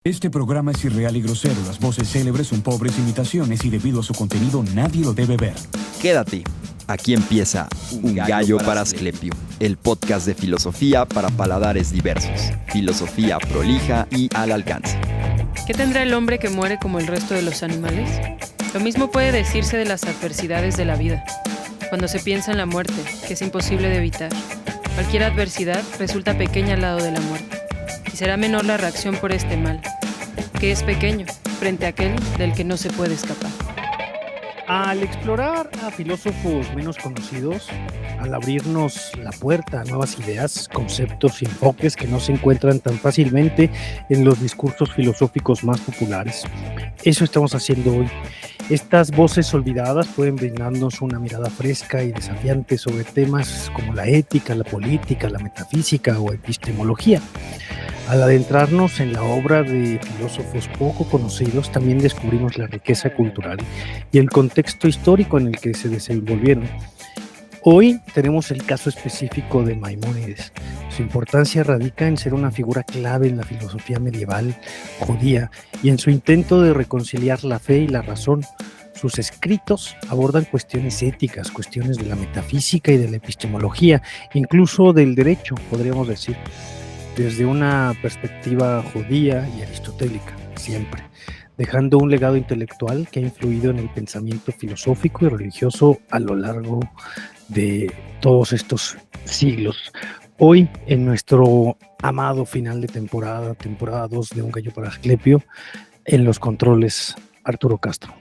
Este programa es irreal y grosero. Las voces célebres son pobres imitaciones y debido a su contenido nadie lo debe ver. Quédate. Aquí empieza Un Gallo para Asclepio, el podcast de filosofía para paladares diversos. Filosofía prolija y al alcance. ¿Qué tendrá el hombre que muere como el resto de los animales? Lo mismo puede decirse de las adversidades de la vida. Cuando se piensa en la muerte, que es imposible de evitar, cualquier adversidad resulta pequeña al lado de la muerte. Y será menor la reacción por este mal, que es pequeño, frente a aquel del que no se puede escapar. Al explorar a filósofos menos conocidos, al abrirnos la puerta a nuevas ideas, conceptos y enfoques que no se encuentran tan fácilmente en los discursos filosóficos más populares. Eso estamos haciendo hoy. Estas voces olvidadas pueden brindarnos una mirada fresca y desafiante sobre temas como la ética, la política, la metafísica o epistemología. Al adentrarnos en la obra de filósofos poco conocidos, también descubrimos la riqueza cultural y el contexto histórico en el que se desenvolvieron. Hoy tenemos el caso específico de Maimónides. Su importancia radica en ser una figura clave en la filosofía medieval judía y en su intento de reconciliar la fe y la razón. Sus escritos abordan cuestiones éticas, cuestiones de la metafísica y de la epistemología, incluso del derecho, podríamos decir, desde una perspectiva judía y aristotélica, siempre, dejando un legado intelectual que ha influido en el pensamiento filosófico y religioso a lo largo de todos estos siglos. Hoy, en nuestro amado final de temporada 2 de Un Gallo para Asclepio, en los controles, Arturo Castro.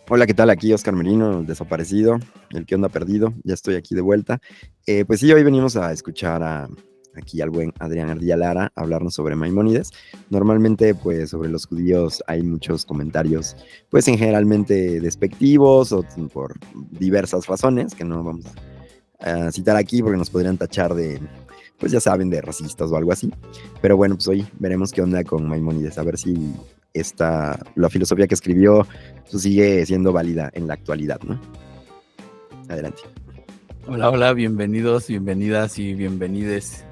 Hola, ¿qué tal? Aquí Oscar Merino, el desaparecido, el que anda perdido. Ya estoy aquí de vuelta. Pues sí, hoy venimos a escuchar aquí al buen Adrián Ardilla Lara hablarnos sobre Maimónides. Normalmente, pues, sobre los judíos hay muchos comentarios, pues, generalmente despectivos o por diversas razones que no vamos a citar aquí porque nos podrían tachar de, pues, ya saben, de racistas o algo así. Pero bueno, pues hoy veremos qué onda con Maimónides, a ver si la filosofía que escribió pues, sigue siendo válida en la actualidad, ¿no? Adelante. Hola, bienvenidos, bienvenidas y bienvenides.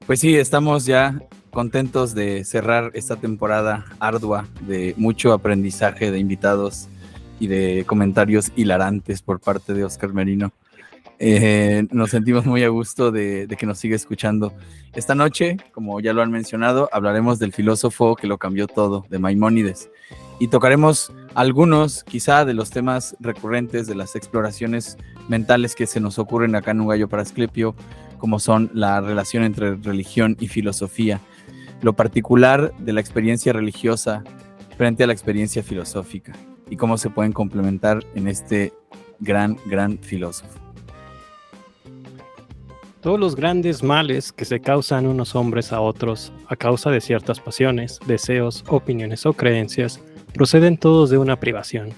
Pues sí, estamos ya contentos de cerrar esta temporada ardua de mucho aprendizaje de invitados y de comentarios hilarantes por parte de Oscar Merino. Nos sentimos muy a gusto de que nos siga escuchando. Esta noche, como ya lo han mencionado, hablaremos del filósofo que lo cambió todo, de Maimónides. Y tocaremos algunos, quizá, de los temas recurrentes de las exploraciones mentales que se nos ocurren acá en Un Gallo para Asclepio, como son la relación entre religión y filosofía, lo particular de la experiencia religiosa frente a la experiencia filosófica y cómo se pueden complementar en este gran filósofo. Todos los grandes males que se causan unos hombres a otros a causa de ciertas pasiones, deseos, opiniones o creencias proceden todos de una privación.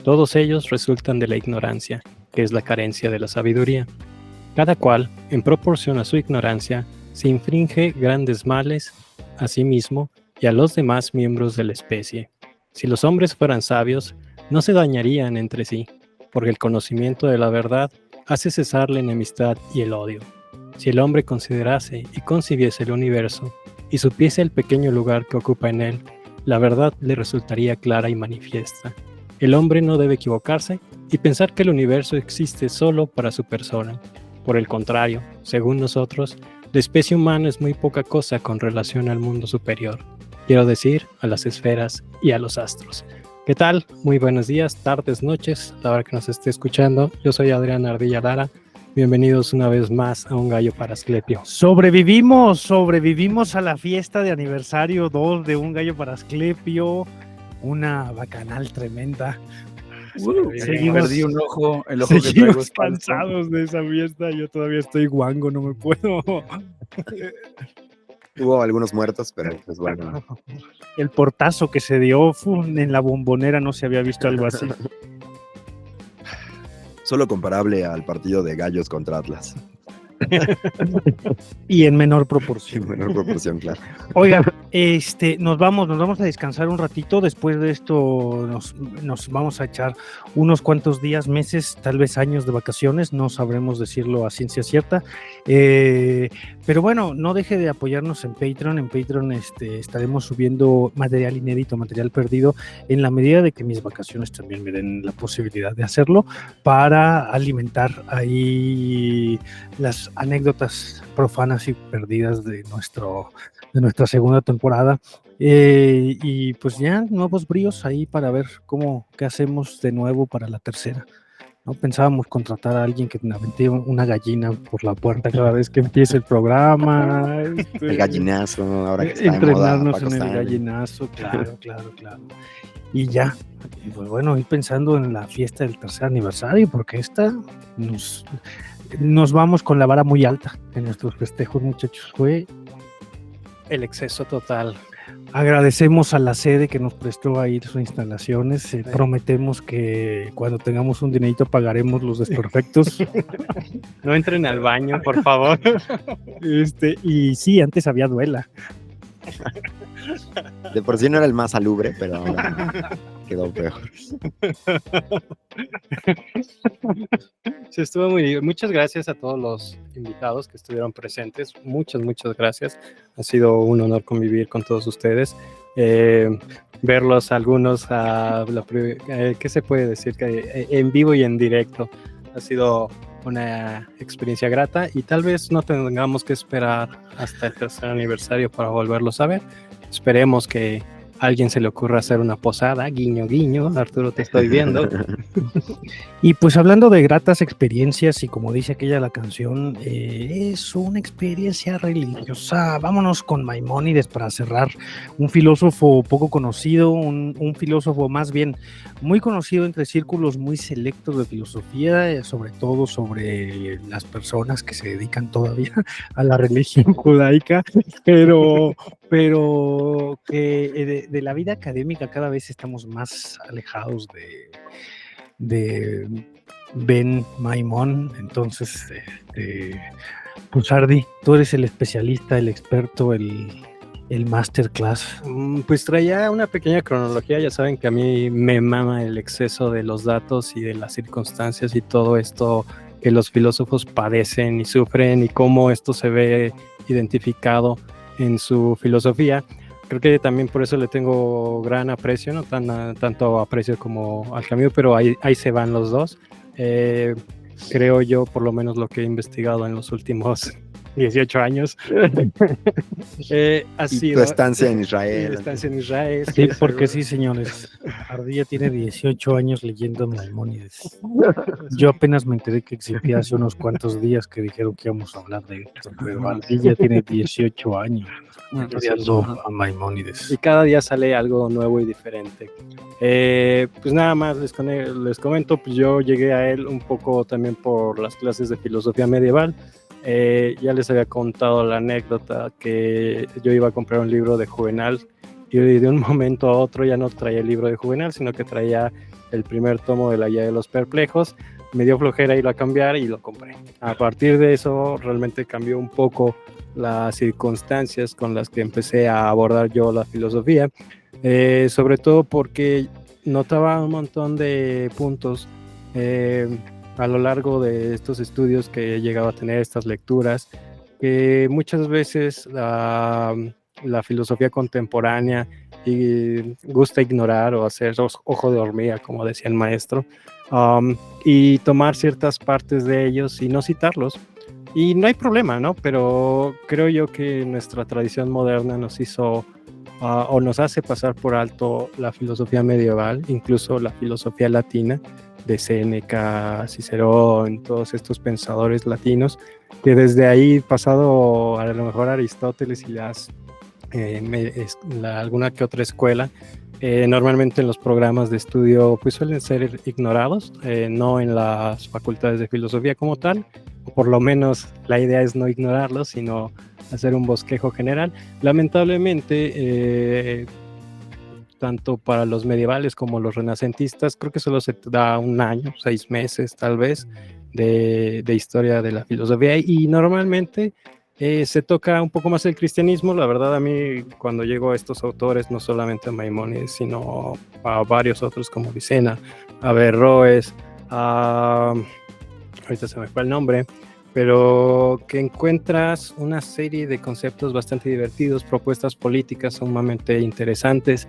Todos ellos resultan de la ignorancia, que es la carencia de la sabiduría. Cada cual, en proporción a su ignorancia, se infringe grandes males a sí mismo y a los demás miembros de la especie. Si los hombres fueran sabios, no se dañarían entre sí, porque el conocimiento de la verdad hace cesar la enemistad y el odio. Si el hombre considerase y concibiese el universo y supiese el pequeño lugar que ocupa en él, la verdad le resultaría clara y manifiesta. El hombre no debe equivocarse y pensar que el universo existe solo para su persona. Por el contrario, según nosotros, la especie humana es muy poca cosa con relación al mundo superior, quiero decir, a las esferas y a los astros. ¿Qué tal? Muy buenos días, tardes, noches, a la hora que nos esté escuchando. Yo soy Adrián Ardilla Lara. Bienvenidos una vez más a Un Gallo para Asclepio. Sobrevivimos a la fiesta de aniversario 2 de Un Gallo para Asclepio. Una bacanal tremenda. Perdí un ojo, el ojo que traigo es cansados de esa fiesta. Yo todavía estoy guango, no me puedo. Hubo algunos muertos, pero pues bueno. El portazo que se dio en la Bombonera, no se había visto algo así. Solo comparable al partido de Gallos contra Atlas. Y en menor proporción. En menor proporción, claro. Oigan, Nos vamos a descansar un ratito. Después de esto nos vamos a echar unos cuantos días, meses, tal vez años de vacaciones. No sabremos decirlo a ciencia cierta. Pero bueno, no deje de apoyarnos en Patreon. En Patreon estaremos subiendo material inédito, material perdido, en la medida de que mis vacaciones también me den la posibilidad de hacerlo, para alimentar ahí las anécdotas profanas y perdidas de nuestra segunda temporada, y pues ya nuevos bríos ahí para ver qué hacemos de nuevo para la tercera. No pensábamos contratar a alguien que aventé una gallina por la puerta cada vez que empiece el programa. El gallinazo, ahora que está de moda, Entrenarnos Paco en el Stanley. gallinazo, claro. Y ya, y pues bueno, ir pensando en la fiesta del tercer aniversario, porque nos vamos con la vara muy alta en nuestros festejos, muchachos. Fue El exceso total. Agradecemos a la sede que nos prestó ahí sus instalaciones. Prometemos que cuando tengamos un dinerito pagaremos los desperfectos. No entren al baño, por favor. Y sí, antes había duela. De por sí no era el más salubre, pero ahora quedó peor. Sí, estuvo muy bien. Muchas gracias a todos los invitados que estuvieron presentes. Muchas gracias. Ha sido un honor convivir con todos ustedes. Verlos algunos, ¿qué se puede decir? Que en vivo y en directo ha sido una experiencia grata, y tal vez no tengamos que esperar hasta el tercer aniversario para volverlos a ver. Esperemos que a alguien se le ocurra hacer una posada, guiño, guiño, Arturo, te estoy viendo. Y pues hablando de gratas experiencias, y como dice aquella la canción, es una experiencia religiosa. Vámonos con Maimónides para cerrar. Un filósofo poco conocido, un filósofo más bien muy conocido entre círculos muy selectos de filosofía, sobre todo sobre las personas que se dedican todavía a la religión judaica, pero que de la vida académica cada vez estamos más alejados de Ben Maimón. Entonces, pues Ardi, tú eres el especialista, el experto, el masterclass. Pues traía una pequeña cronología. Ya saben que a mí me mama el exceso de los datos y de las circunstancias y todo esto que los filósofos padecen y sufren, y cómo esto se ve identificado en su filosofía. Creo que también por eso le tengo gran aprecio, no tanto aprecio como al Camus, pero ahí se van los dos. Creo yo, por lo menos lo que he investigado en los últimos 18 años, ha sido... Tu estancia en Israel. Mi estancia en Israel. Sí, porque sí, señores. Ardilla tiene 18 años leyendo Maimónides. Yo apenas me enteré que existía hace unos cuantos días que dijeron que íbamos a hablar de esto, pero Ardilla tiene 18 años estudiando a Maimónides. Y cada día sale algo nuevo y diferente. Pues nada más les comento, pues yo llegué a él un poco también por las clases de filosofía medieval. Ya les había contado la anécdota que yo iba a comprar un libro de Juvenal, y de un momento a otro ya no traía el libro de Juvenal, sino que traía el primer tomo de la Guía de los Perplejos. Me dio flojera ir a cambiar y lo compré. A partir de eso realmente cambió un poco las circunstancias con las que empecé a abordar yo la filosofía, sobre todo porque notaba un montón de puntos a lo largo de estos estudios que he llegado a tener, estas lecturas, que muchas veces la filosofía contemporánea gusta ignorar o hacer ojo de hormiga, como decía el maestro, y tomar ciertas partes de ellos y no citarlos. Y no hay problema, ¿no? Pero creo yo que nuestra tradición moderna nos hizo o nos hace pasar por alto la filosofía medieval, incluso la filosofía latina, de Séneca, Cicerón, todos estos pensadores latinos, que desde ahí, pasado a lo mejor Aristóteles y alguna que otra escuela, normalmente en los programas de estudio pues suelen ser ignorados, no en las facultades de filosofía como tal, o por lo menos la idea es no ignorarlos, sino hacer un bosquejo general. Lamentablemente, tanto para los medievales como los renacentistas, creo que solo se da un año, 6 meses tal vez, de historia de la filosofía, y normalmente Se toca un poco más el cristianismo. La verdad, a mí cuando llego a estos autores, no solamente a Maimónides, sino a varios otros como Avicena, a Averroes, ahorita se me fue el nombre, pero que encuentras una serie de conceptos bastante divertidos, propuestas políticas sumamente interesantes,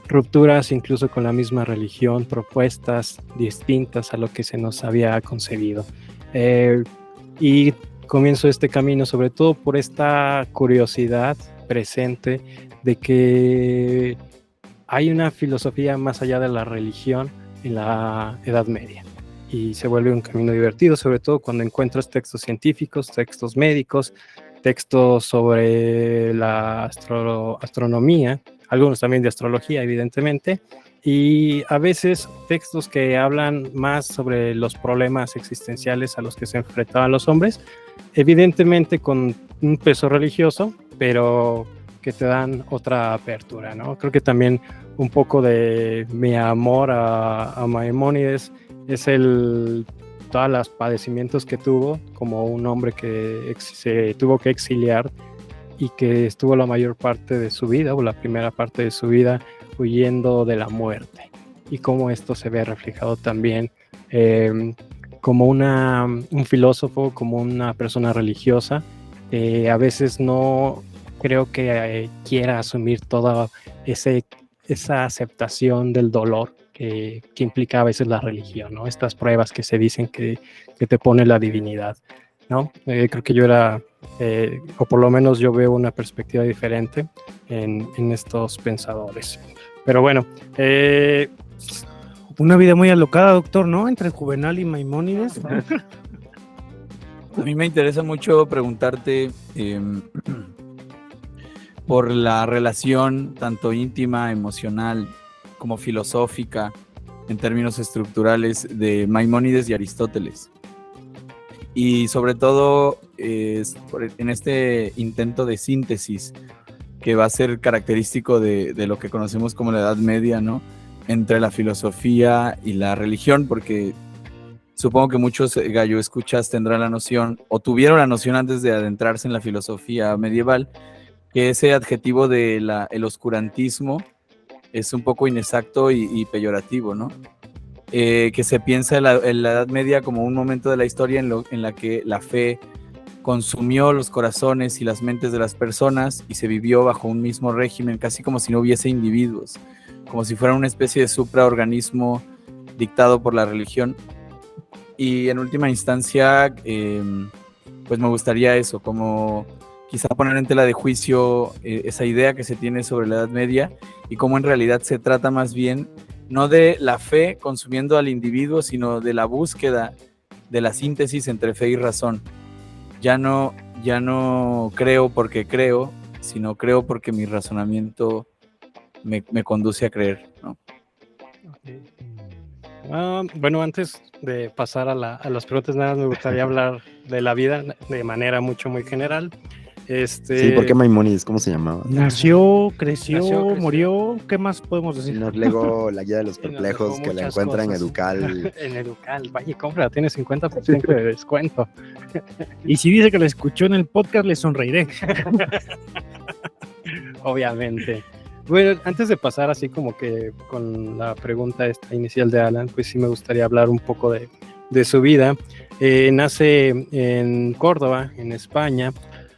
rupturas incluso con la misma religión, propuestas distintas a lo que se nos había concebido. Y comienzo este camino sobre todo por esta curiosidad presente de que hay una filosofía más allá de la religión en la Edad Media. Y se vuelve un camino divertido, sobre todo cuando encuentras textos científicos, textos médicos, textos sobre la astronomía, algunos también de astrología, evidentemente, y a veces textos que hablan más sobre los problemas existenciales a los que se enfrentaban los hombres, evidentemente con un peso religioso, pero que te dan otra apertura, ¿no? Creo que también un poco de mi amor a Maimónides es todos los padecimientos que tuvo como un hombre que se tuvo que exiliar y que estuvo la mayor parte de su vida, o la primera parte de su vida, huyendo de la muerte, y cómo esto se ve reflejado también como un filósofo, como una persona religiosa. A veces no creo que quiera asumir toda esa aceptación del dolor que implica a veces la religión, ¿no? Estas pruebas que se dicen que te pone la divinidad, ¿no? Creo que yo o por lo menos yo veo una perspectiva diferente en estos pensadores. Pero bueno, una vida muy alocada, doctor, ¿no? Entre Juvenal y Maimónides. A mí me interesa mucho preguntarte por la relación tanto íntima, emocional, como filosófica, en términos estructurales, de Maimónides y Aristóteles. Y sobre todo en este intento de síntesis que va a ser característico de lo que conocemos como la Edad Media, ¿no? Entre la filosofía y la religión, porque supongo que muchos gallo escuchas tendrán la noción, o tuvieron la noción antes de adentrarse en la filosofía medieval, que ese adjetivo de el oscurantismo es un poco inexacto y peyorativo, ¿no? Que se piensa en la Edad Media como un momento de la historia en la que la fe consumió los corazones y las mentes de las personas y se vivió bajo un mismo régimen, casi como si no hubiese individuos, como si fuera una especie de supraorganismo dictado por la religión. Y en última instancia, pues me gustaría eso, como quizá poner en tela de juicio esa idea que se tiene sobre la Edad Media y cómo en realidad se trata más bien no de la fe consumiendo al individuo, sino de la búsqueda de la síntesis entre fe y razón. Ya no creo porque creo, sino creo porque mi razonamiento me conduce a creer, ¿no? Bueno, antes de pasar a las preguntas, nada, me gustaría hablar de la vida de manera muy general. Sí, ¿por qué Maimónides? ¿Cómo se llamaba? Nació, creció, murió. ¿Qué más podemos decir? Nos legó la guía de los perplejos que la encuentra en Educal. En Educal, vaya, compra, tiene 50% de descuento. Y si dice que la escuchó en el podcast, le sonreiré. Obviamente. Bueno, antes de pasar así como que con la pregunta esta inicial de Alan, pues sí me gustaría hablar un poco de su vida. Nace en Córdoba, en España.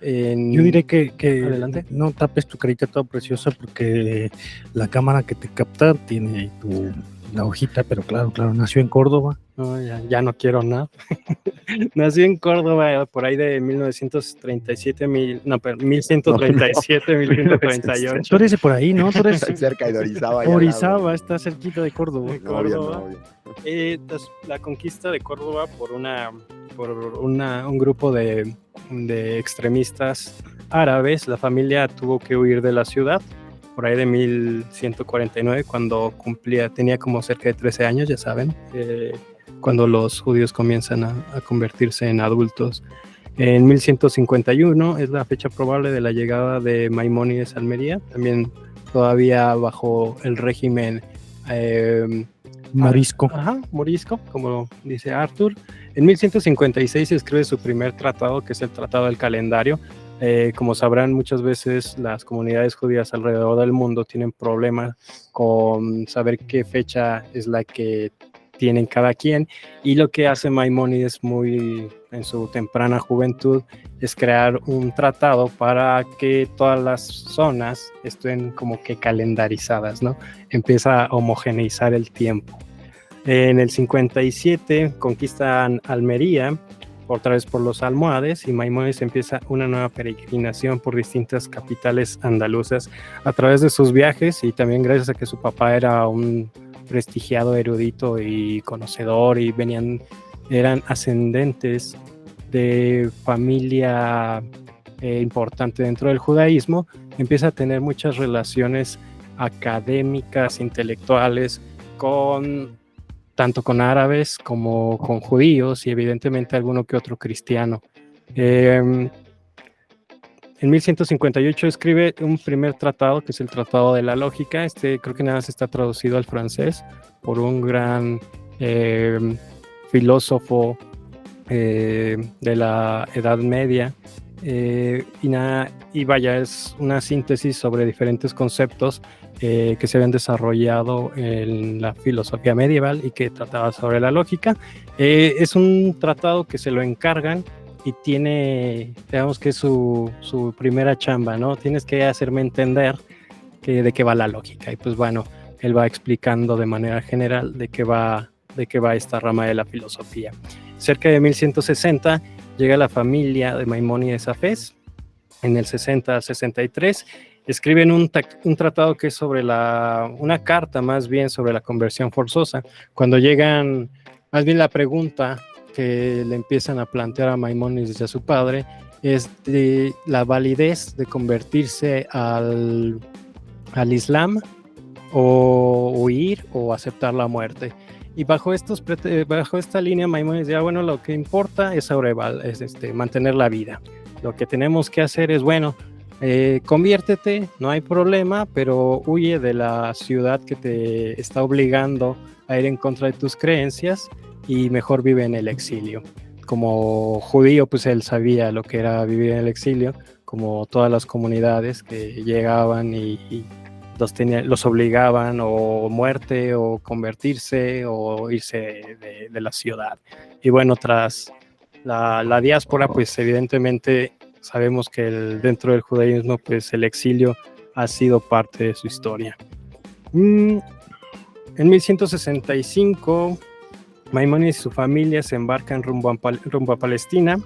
Yo diré que Adelante. No tapes tu carita toda preciosa porque la cámara que te capta tiene la hojita, pero claro, nació en Córdoba. No, ya no quiero nada. Nací en Córdoba por ahí de 1137, 1138. Tú eres de por ahí, ¿no? Tú eres cerca de Orizaba. Orizaba, está cerquita de Córdoba. Obvio. La conquista de Córdoba por un grupo de extremistas árabes. La familia tuvo que huir de la ciudad por ahí de 1149, cuando tenía como cerca de 13 años, ya saben, cuando los judíos comienzan a convertirse en adultos. En 1151 es la fecha probable de la llegada de Maimónides a Almería, también todavía bajo el régimen morisco. Morisco, como dice Arthur. En 1156 se escribe su primer tratado, que es el Tratado del Calendario. Como sabrán, muchas veces las comunidades judías alrededor del mundo tienen problemas con saber qué fecha es la que tienen cada quien, y lo que hace Maimónides muy en su temprana juventud es crear un tratado para que todas las zonas estén como que calendarizadas, ¿no? Empieza a homogeneizar el tiempo. En el 57 conquistan Almería, otra vez por los almohades, y Maimónides empieza una nueva peregrinación por distintas capitales andaluzas a través de sus viajes, y también gracias a que su papá era un prestigiado erudito y conocedor, y eran ascendentes de familia importante dentro del judaísmo. Empieza a tener muchas relaciones académicas, intelectuales, tanto con árabes como con judíos, y evidentemente alguno que otro cristiano. En 1158 escribe un primer tratado, que es el Tratado de la Lógica. Creo que nada más está traducido al francés por un gran filósofo de la Edad Media. Y vaya, es una síntesis sobre diferentes conceptos que se habían desarrollado en la filosofía medieval y que trataba sobre la lógica. Es un tratado que se lo encargan y tiene, digamos que es su primera chamba, ¿no? Tienes que hacerme entender de qué va la lógica. Y pues bueno, él va explicando de manera general de qué va esta rama de la filosofía. Cerca de 1160 llega la familia de Maimónides a Fez. En el 60 al 63 escriben un tratado que es sobre una carta más bien sobre la conversión forzosa. Cuando llegan, más bien la pregunta que le empiezan a plantear a Maimónides y a su padre es de la validez de convertirse al Islam, o huir o aceptar la muerte. Y bajo esta línea Maimónides decía, bueno, lo que importa es mantener la vida. Lo que tenemos que hacer es, bueno, conviértete, no hay problema, pero huye de la ciudad que te está obligando a ir en contra de tus creencias, y mejor vive en el exilio. Como judío, pues él sabía lo que era vivir en el exilio, como todas las comunidades que llegaban y los obligaban o muerte o convertirse o irse de la ciudad. Y bueno, tras la diáspora, pues evidentemente sabemos que dentro del judaísmo, pues el exilio ha sido parte de su historia. En 1165 Maimónides y su familia se embarcan rumbo a Palestina,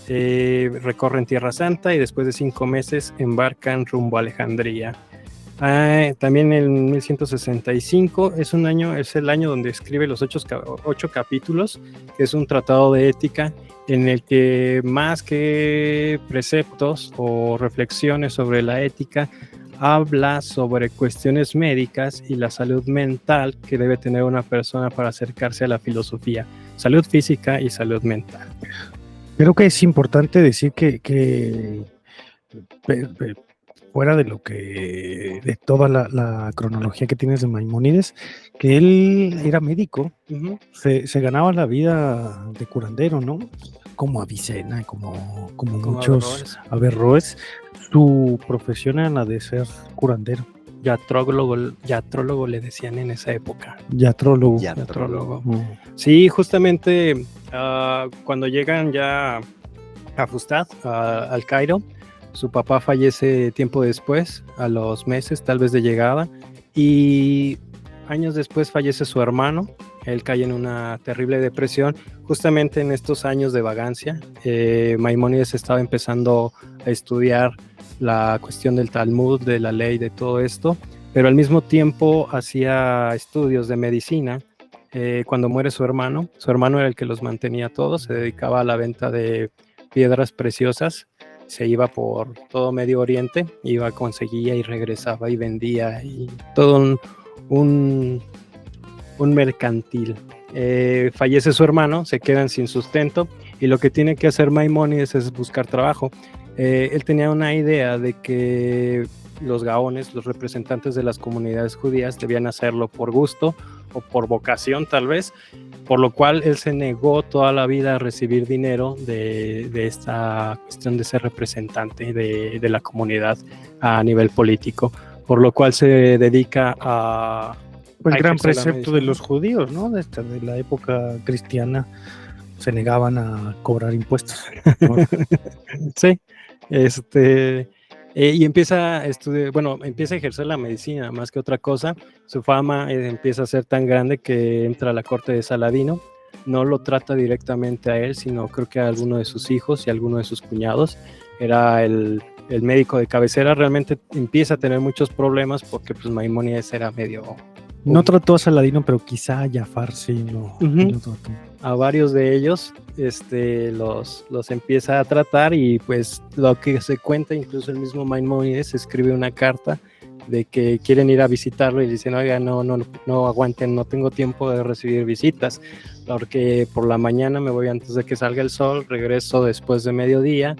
recorren Tierra Santa, y después de 5 meses embarcan rumbo a Alejandría. También en 1165 es el año donde escribe los 8 capítulos, que es un tratado de ética en el que, más que preceptos o reflexiones sobre la ética, habla sobre cuestiones médicas y la salud mental que debe tener una persona para acercarse a la filosofía, salud física y salud mental. Creo que es importante decir que fuera de toda la cronología que tienes de Maimónides, que él era médico. Uh-huh. Se ganaba la vida de curandero, ¿no? Como Avicena, como muchos Averroes. Su profesión era la de ser curandero. Yatrólogo le decían en esa época. Yatrólogo. Sí, justamente cuando llegan ya a Fustat, al Cairo, su papá fallece tiempo después, a los meses tal vez de llegada, y años después fallece su hermano. Él cae en una terrible depresión, justamente en estos años de vagancia. Maimónides estaba empezando a estudiar la cuestión del Talmud, de la ley, de todo esto, pero al mismo tiempo hacía estudios de medicina. Cuando muere su hermano era el que los mantenía todos, se dedicaba a la venta de piedras preciosas, se iba por todo Medio Oriente, conseguía y regresaba y vendía, y todo un mercantil. Fallece su hermano, se quedan sin sustento, y lo que tiene que hacer Maimónides es buscar trabajo. Él tenía una idea de que los gaones, los representantes de las comunidades judías, debían hacerlo por gusto o por vocación tal vez, por lo cual él se negó toda la vida a recibir dinero de esta cuestión de ser representante de la comunidad a nivel político, por lo cual se dedica a... Pues a gran ejercer la precepto de medicina. los judíos, ¿no? De la época cristiana se negaban a cobrar impuestos. Sí, y empieza a estudiar, bueno, empieza a ejercer la medicina más que otra cosa. Su fama empieza a ser tan grande que entra a la corte de Saladino. No lo trata directamente a él, sino creo que a alguno de sus hijos y a alguno de sus cuñados. Era el médico de cabecera. Realmente empieza a tener muchos problemas porque pues Maimónides era medio... No trató a Saladino, pero quizá a Jafar sí lo trató. A varios de ellos los empieza a tratar, y pues lo que se cuenta, incluso el mismo Maimónides escribe una carta de que quieren ir a visitarlo y dicen, oiga, no aguanten, no tengo tiempo de recibir visitas, porque por la mañana me voy antes de que salga el sol, regreso después de mediodía,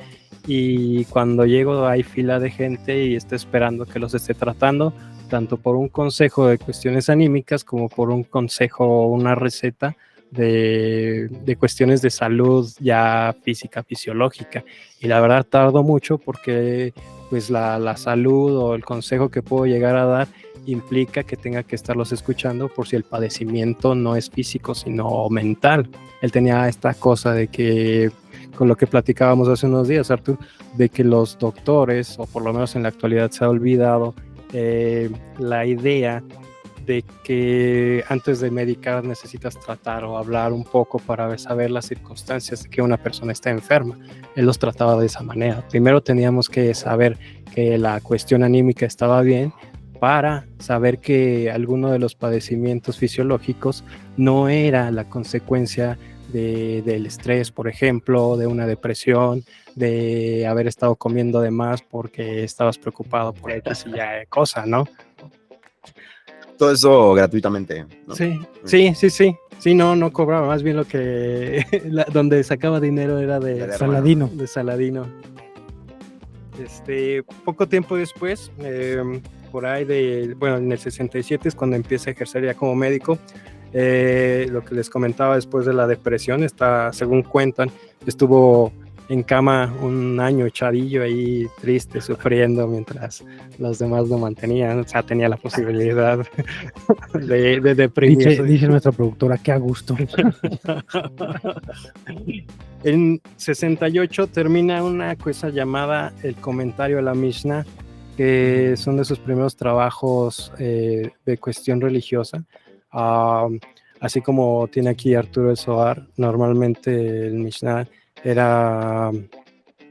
y cuando llego hay fila de gente y está esperando que los esté tratando, tanto por un consejo de cuestiones anímicas como por un consejo o una receta de cuestiones de salud ya física, fisiológica. Y la verdad tardó mucho porque pues la salud o el consejo que puedo llegar a dar implica que tenga que estarlos escuchando por si el padecimiento no es físico sino mental. Él tenía esta cosa de que, con lo que platicábamos hace unos días, Artur, de que los doctores, o por lo menos en la actualidad se ha olvidado la idea de que antes de medicar necesitas tratar o hablar un poco para saber las circunstancias de que una persona está enferma. Él los trataba de esa manera. Primero teníamos que saber que la cuestión anímica estaba bien para saber que alguno de los padecimientos fisiológicos no era la consecuencia del estrés, por ejemplo, de una depresión, de haber estado comiendo de más porque estabas preocupado por X y Y cosa, ¿no? Todo eso gratuitamente, ¿no? Sí, no cobraba, más bien lo que donde sacaba dinero era de Saladino. De Saladino. Poco tiempo después, por ahí en el 67 es cuando empieza a ejercer ya como médico. Lo que les comentaba, después de la depresión, según cuentan, estuvo en cama un año echadillo ahí, triste, sufriendo, mientras los demás lo mantenían. O sea, tenía la posibilidad de deprimirse. Dice nuestra productora, qué a gusto. En 68 termina una cosa llamada el comentario a la Mishnah, que son de sus primeros trabajos de cuestión religiosa. Así como tiene aquí Arturo el Zohar, normalmente el Mishnah era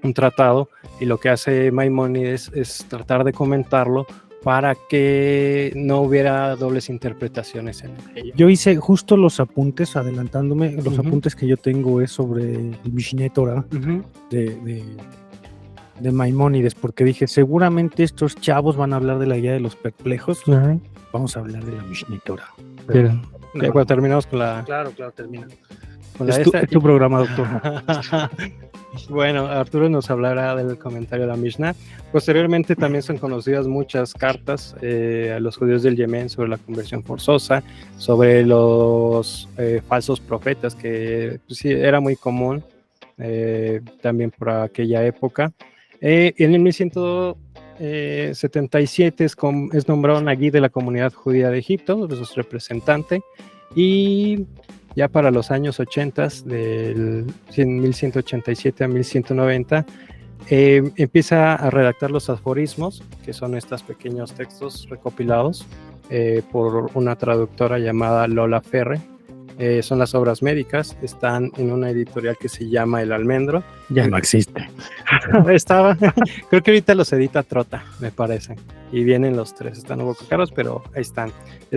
un tratado, y lo que hace Maimónides es tratar de comentarlo para que no hubiera dobles interpretaciones en ello. Yo hice justo los apuntes, adelantándome, los apuntes que yo tengo es sobre el Mishneh Torah de Maimónides, porque dije, seguramente estos chavos van a hablar de la guía de los perplejos. Vamos a hablar de la Mishneh Torah. Bueno, terminamos con la... Claro, termina. Es tu programa, doctor. Bueno, Arturo nos hablará del comentario de la Mishnah. Posteriormente también son conocidas muchas cartas a los judíos del Yemen sobre la conversión forzosa, sobre los falsos profetas, que pues, sí, era muy común también por aquella época. En el 1177 es nombrado Nagui de la comunidad judía de Egipto, de su representante, y ya para los años 80, del 1187 a 1190, empieza a redactar los aforismos, que son estos pequeños textos recopilados por una traductora llamada Lola Ferre. Son las obras médicas, están en una editorial que se llama El Almendro. Ya no existe. Creo que ahorita los edita Trota, me parece, y vienen los tres, están un poco caros, pero ahí están.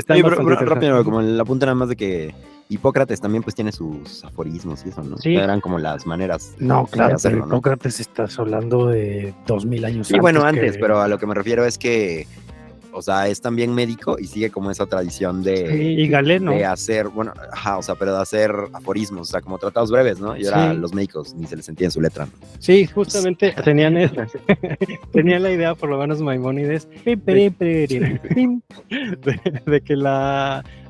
Oye, pero rápido, como la punta nada más de que Hipócrates también pues tiene sus aforismos y eso, ¿no? Sí. Eran como las maneras No, de claro, hacerlo, pero ¿no? Hipócrates estás hablando de 2000 años Sí, bueno, antes antes, pero a lo que me refiero es que, o sea, es también médico y sigue como esa tradición y Galeno. de hacer, bueno, ajá, o sea, pero de hacer aforismos, o sea, como tratados breves, ¿no? Y ahora Sí. los médicos ni se les entiende su letra, ¿no? Sí, justamente tenían la idea, por lo menos Maimónides, de que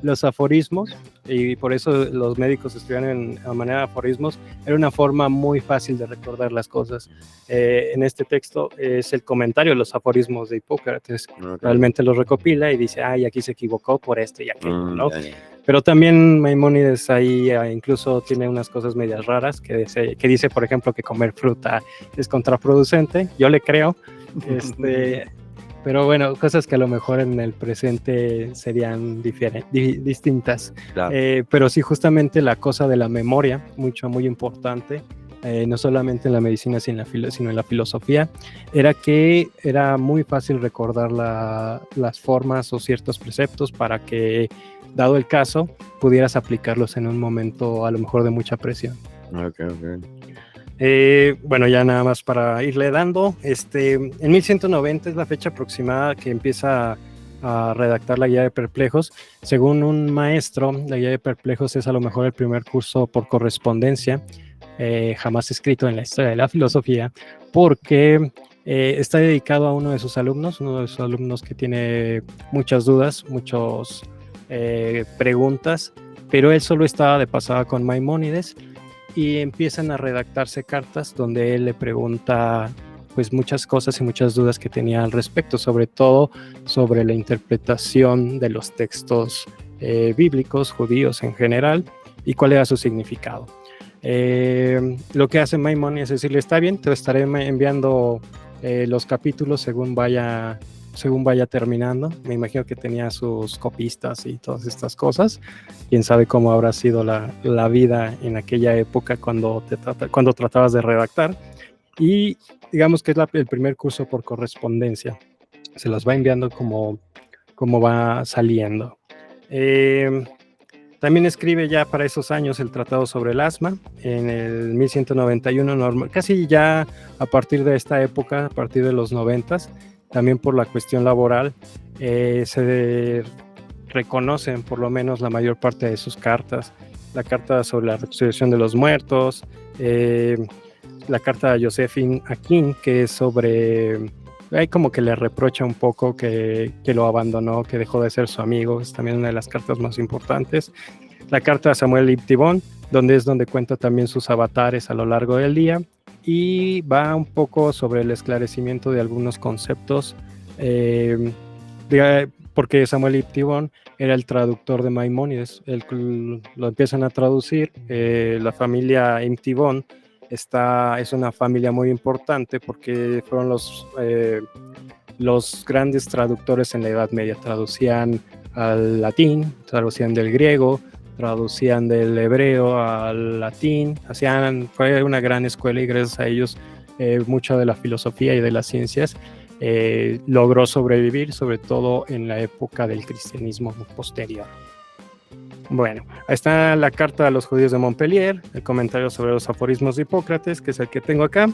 los aforismos, y por eso los médicos estudian a manera de aforismos, era una forma muy fácil de recordar las cosas. En este texto es el comentario de los aforismos de Hipócrates. Ok. Realmente los recopila y dice, ay, aquí se equivocó por esto y aquello, ¿no? Ya. Pero también Maimónides ahí incluso tiene unas cosas medias raras que dice, por ejemplo, que comer fruta es contraproducente. Yo le creo. Pero bueno, cosas que a lo mejor en el presente serían distintas. Claro. Pero sí, justamente la cosa de la memoria, muy importante, no solamente en la medicina, sino en la filosofía, era que era muy fácil recordar las formas o ciertos preceptos para que, dado el caso, pudieras aplicarlos en un momento a lo mejor de mucha presión. Ok. Bueno, ya nada más para irle dando, en 1190 es la fecha aproximada que empieza a redactar la guía de perplejos. Según un maestro, la guía de perplejos es a lo mejor el primer curso por correspondencia jamás escrito en la historia de la filosofía, porque está dedicado a uno de sus alumnos que tiene muchas dudas, muchas preguntas, pero él solo estaba de pasada con Maimónides, y empiezan a redactarse cartas donde él le pregunta pues muchas cosas y muchas dudas que tenía al respecto, sobre todo sobre la interpretación de los textos bíblicos, judíos en general, y cuál era su significado. Lo que hace Maimónides es decirle, está bien, te estaré enviando los capítulos según vaya terminando. Me imagino que tenía sus copistas y todas estas cosas. Quién sabe cómo habrá sido la vida en aquella época cuando tratabas de redactar. Y digamos que es el primer curso por correspondencia. Se los va enviando como va saliendo. También escribe ya para esos años el Tratado sobre el Asma en el 1191, casi ya a partir de esta época, a partir de los 90s. También por la cuestión laboral, se reconocen por lo menos la mayor parte de sus cartas. La carta sobre la resurrección de los muertos, la carta a Josephine Akin, que es sobre, hay como que le reprocha un poco que lo abandonó, que dejó de ser su amigo, es también una de las cartas más importantes. La carta a Samuel Iptibón, donde cuenta también sus avatares a lo largo del día, y va un poco sobre el esclarecimiento de algunos conceptos, porque Samuel Iptibón era el traductor de Maimónides. Lo empiezan a traducir. La familia Iptibón es una familia muy importante porque fueron los grandes traductores en la Edad Media. Traducían al latín, traducían del griego, traducían del hebreo al latín, fue una gran escuela, y gracias a ellos mucha de la filosofía y de las ciencias logró sobrevivir, sobre todo en la época del cristianismo posterior. Bueno, ahí está la carta a los judíos de Montpellier, el comentario sobre los aforismos de Hipócrates, que es el que tengo acá,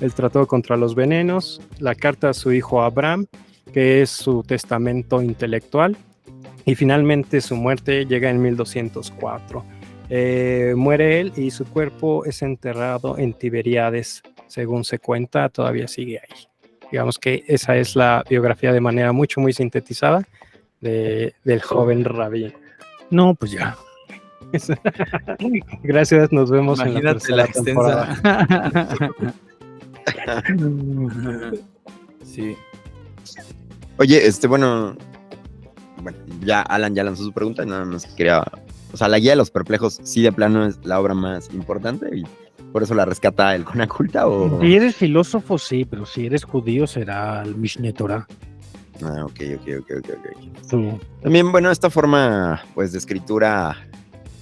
el tratado contra los venenos, la carta a su hijo Abraham, que es su testamento intelectual, y finalmente su muerte llega en 1204. Muere él y su cuerpo es enterrado en Tiberíades, según se cuenta, todavía sigue ahí. Digamos que esa es la biografía de manera muy sintetizada del joven rabí. No, pues ya. Gracias, nos vemos. Imagínate en la tercera temporada. Sí. Oye, bueno, ya Alan ya lanzó su pregunta, nada más quería, o sea, la guía de los perplejos sí de plano es la obra más importante y por eso la rescata el Conaculta, o... Si eres filósofo, sí, pero si eres judío será el Mishneh Torah. Ah, ok. Sí. También, bueno, esta forma, pues, de escritura,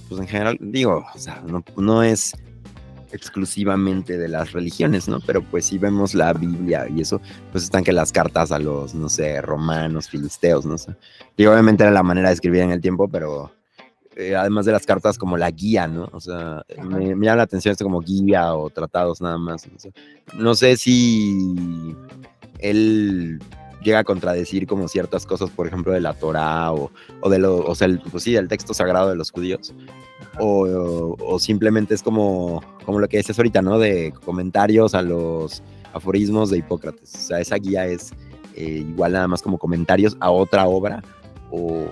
pues, en general, digo, o sea, no es exclusivamente de las religiones, ¿no? Pero, pues, si vemos la Biblia y eso, pues, están que las cartas a los, no sé, romanos, filisteos, no sé. Digo, obviamente era la manera de escribir en el tiempo, pero además de las cartas, como la guía, ¿no? O sea, me llama la atención esto como guía o tratados nada más, ¿no? O sea, no sé si él llega a contradecir como ciertas cosas, por ejemplo, de la Torá o pues sí, del texto sagrado de los judíos, o simplemente es como lo que decías ahorita, ¿no? De comentarios a los aforismos de Hipócrates. O sea, esa guía es igual nada más como comentarios a otra obra, o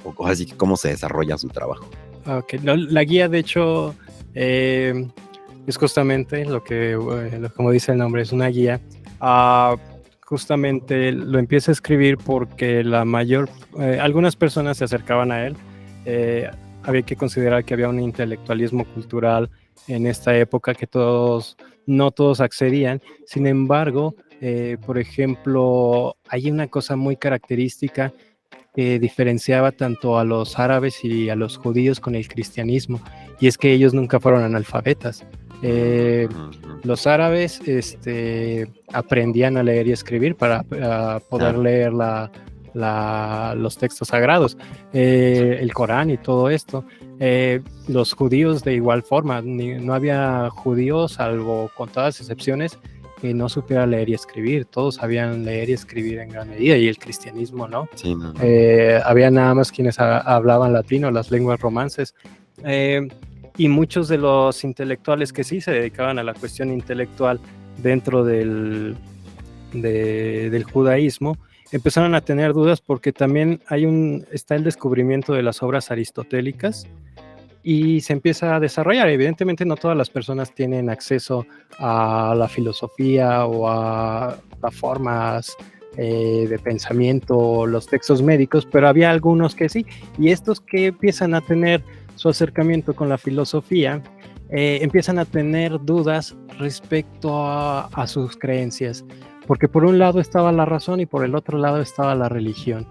o así que cómo se desarrolla su trabajo. Ok, no, la guía, de hecho, es justamente como dice el nombre, es una guía. Justamente lo empieza a escribir porque algunas personas se acercaban a él. Había que considerar que había un intelectualismo cultural en esta época que no todos accedían. Sin embargo, por ejemplo, hay una cosa muy característica que diferenciaba tanto a los árabes y a los judíos con el cristianismo, y es que ellos nunca fueron analfabetas. Los árabes aprendían a leer y escribir para poder leer los textos sagrados, el Corán y todo esto. Los judíos de igual forma, no había judíos, salvo contadas excepciones, que no supiera leer y escribir. Todos sabían leer y escribir en gran medida, y el cristianismo no. Sí, no. Había nada más quienes hablaban latino, las lenguas romances. Y muchos de los intelectuales que sí se dedicaban a la cuestión intelectual dentro del judaísmo empezaron a tener dudas, porque también está el descubrimiento de las obras aristotélicas y se empieza a desarrollar. Evidentemente no todas las personas tienen acceso a la filosofía o a las formas de pensamiento, los textos médicos, pero había algunos que sí, y estos que empiezan a tener su acercamiento con la filosofía, empiezan a tener dudas respecto a sus creencias, porque por un lado estaba la razón y por el otro lado estaba la religión.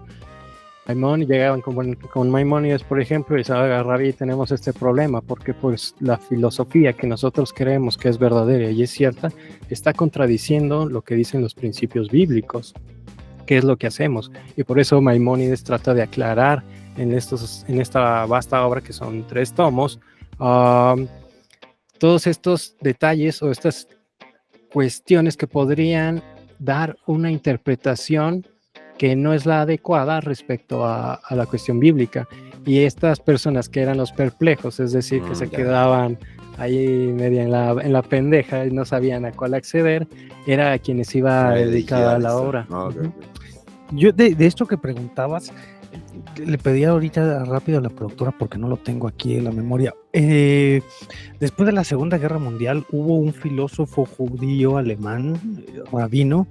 Llegaban con Maimónides, por ejemplo, y decían: Rabí, tenemos este problema, porque pues la filosofía que nosotros creemos que es verdadera y es cierta, está contradiciendo lo que dicen los principios bíblicos. ¿Qué es lo que hacemos? Y por eso Maimónides trata de aclarar en esta vasta obra, que son 3 tomos, todos estos detalles o estas cuestiones que podrían dar una interpretación que no es la adecuada respecto a la cuestión bíblica. Y estas personas que eran los perplejos, es decir, que se quedaban ahí media en la pendeja y no sabían a cuál acceder, era a quienes iba dedicada a la obra. Okay. Yo de esto que preguntabas, le pedí ahorita rápido a la productora, porque no lo tengo aquí en la memoria. Después de la Segunda Guerra Mundial hubo un filósofo judío alemán, rabino,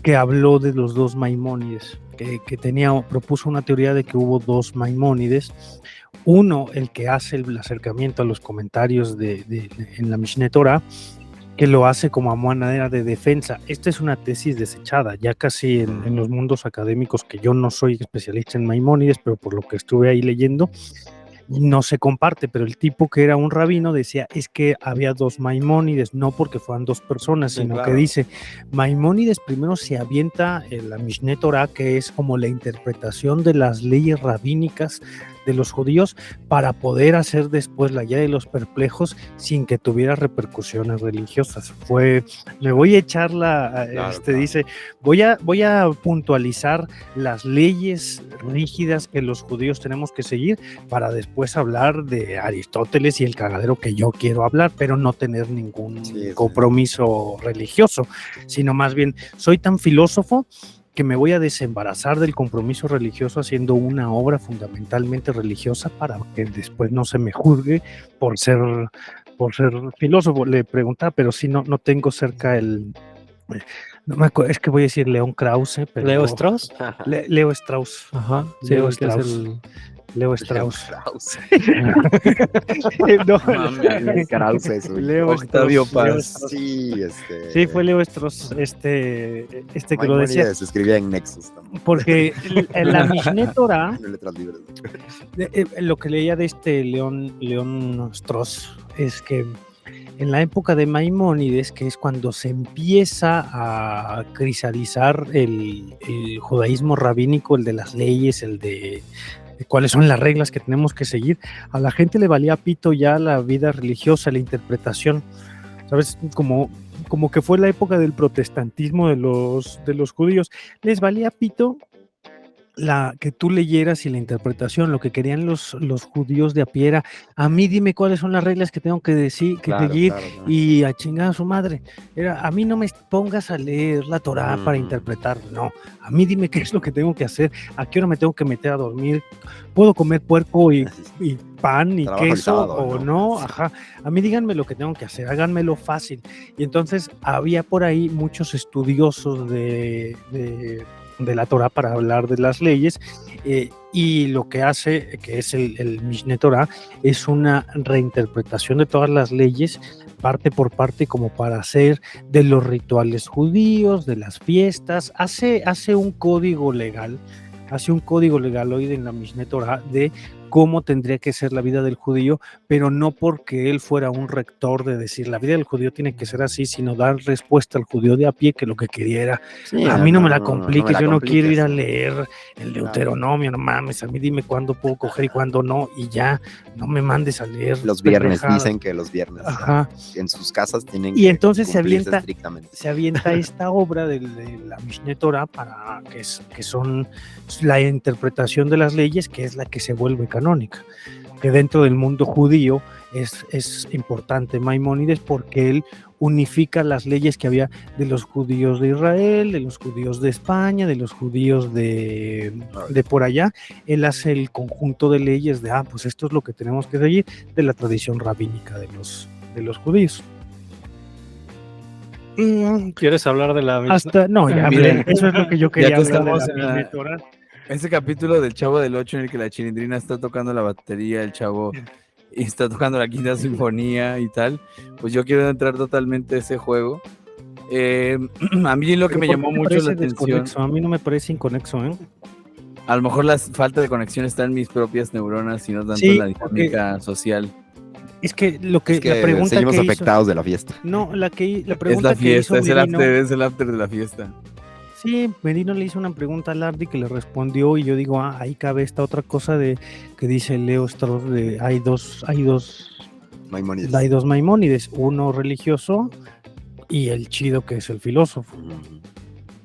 que habló de los 2 Maimónides, que propuso una teoría de que hubo 2 Maimónides. Uno, el que hace el acercamiento a los comentarios en la Mishneh Torah, que lo hace como a manera de defensa. Esta es una tesis desechada, ya casi en los mundos académicos, que yo no soy especialista en Maimónides, pero por lo que estuve ahí leyendo, no se comparte. Pero el tipo, que era un rabino, decía: es que había 2 Maimónides, no porque fueran 2 personas, sino claro, que dice, Maimónides primero se avienta en la Mishneh Torah, que es como la interpretación de las leyes rabínicas de los judíos, para poder hacer después la guía de los perplejos sin que tuviera repercusiones religiosas. Me voy a echar claro. Dice, voy a puntualizar las leyes rígidas que los judíos tenemos que seguir, para después hablar de Aristóteles y el cagadero que yo quiero hablar, pero no tener ningún compromiso religioso, sino más bien, soy tan filósofo que me voy a desembarazar del compromiso religioso haciendo una obra fundamentalmente religiosa, para que después no se me juzgue por ser filósofo. Le preguntaba, pero sí, no tengo cerca el... No me acuerdo, es que voy a decir León Krause, pero... ¿Leo Strauss? Leo Strauss. Ajá, sí, Leo Strauss. Leo Strauss. Leo Octavio Paz. Sí, sí, fue Leo Strauss, que lo decía. Se escribía en Nexus también. Porque en la Mishneh Torah, letras libres. Lo que leía de León Strauss es que en la época de Maimónides, que es cuando se empieza a cristalizar el judaísmo rabínico, el de las leyes, el de cuáles son las reglas que tenemos que seguir, a la gente le valía pito ya la vida religiosa, la interpretación, ¿sabes? Como que fue la época del protestantismo de los judíos, les valía pito que tú leyeras y la interpretación. Lo que querían los judíos de a pie era, a mí dime cuáles son las reglas que tengo que decir, que Claro, seguir, claro, claro. y a chingar a su madre. Era, a mí no me pongas a leer la Torá para Mm. interpretar, no. A mí dime qué es lo que tengo que hacer, a qué hora me tengo que meter a dormir, puedo comer puerco y pan y Trabajo el queso sábado, o ¿no? no, Sí. ajá. A mí díganme lo que tengo que hacer, háganmelo fácil. Y entonces había por ahí muchos estudiosos de la Torah para hablar de las leyes, y lo que hace, que es el Mishneh Torah, es una reinterpretación de todas las leyes, parte por parte, como para hacer de los rituales judíos, de las fiestas, hace un código legal, hoy en la Mishneh Torah de cómo tendría que ser la vida del judío, pero no porque él fuera un rector de decir la vida del judío tiene que ser así, sino dar respuesta al judío de a pie, que lo que quería era, Sí, a mí no me la no compliques, me la yo no quiero ir a compliques. leer el Deuteronomio, no mames, a mí dime cuándo puedo coger y cuándo no, y ya, no me mandes a leer Los viernes, pendejadas. dicen que los viernes Ajá. en sus casas tienen Y que entonces se cumplirse avienta estrictamente. esta obra de la Mishneh Torah, que son la interpretación de las leyes, que es la que se vuelve canónica, que dentro del mundo judío es importante Maimónides, porque él unifica las leyes que había de los judíos de Israel, de los judíos de España, de los judíos de por allá. Él hace el conjunto de leyes de, pues esto es lo que tenemos que seguir, de la tradición rabínica de los judíos. ¿Quieres hablar de la No, ya Miren, eso es lo que yo quería ya que hablar de la estamos en la- Mishneh Torah. Ese capítulo del Chavo del Ocho en el que la Chilindrina está tocando la batería, el chavo y está tocando la Quinta Sinfonía y tal, pues yo quiero entrar totalmente a ese juego. A mí lo que Pero me ¿por llamó qué te mucho parece la atención, desconexo? A mí no me parece inconexo, ¿eh? a lo mejor la falta de conexión está en mis propias neuronas y no tanto Sí, en la dinámica social. Es que la Es que pregunta seguimos que afectados de la fiesta. no, la Es pregunta la que hizo fiesta, es Merino, el after de la fiesta. sí, Merino le hizo una pregunta a Lardy que le respondió, y yo digo, ahí cabe esta otra cosa de que dice Leo Strauss, de hay dos Maimónides, uno religioso y el chido, que es el filósofo.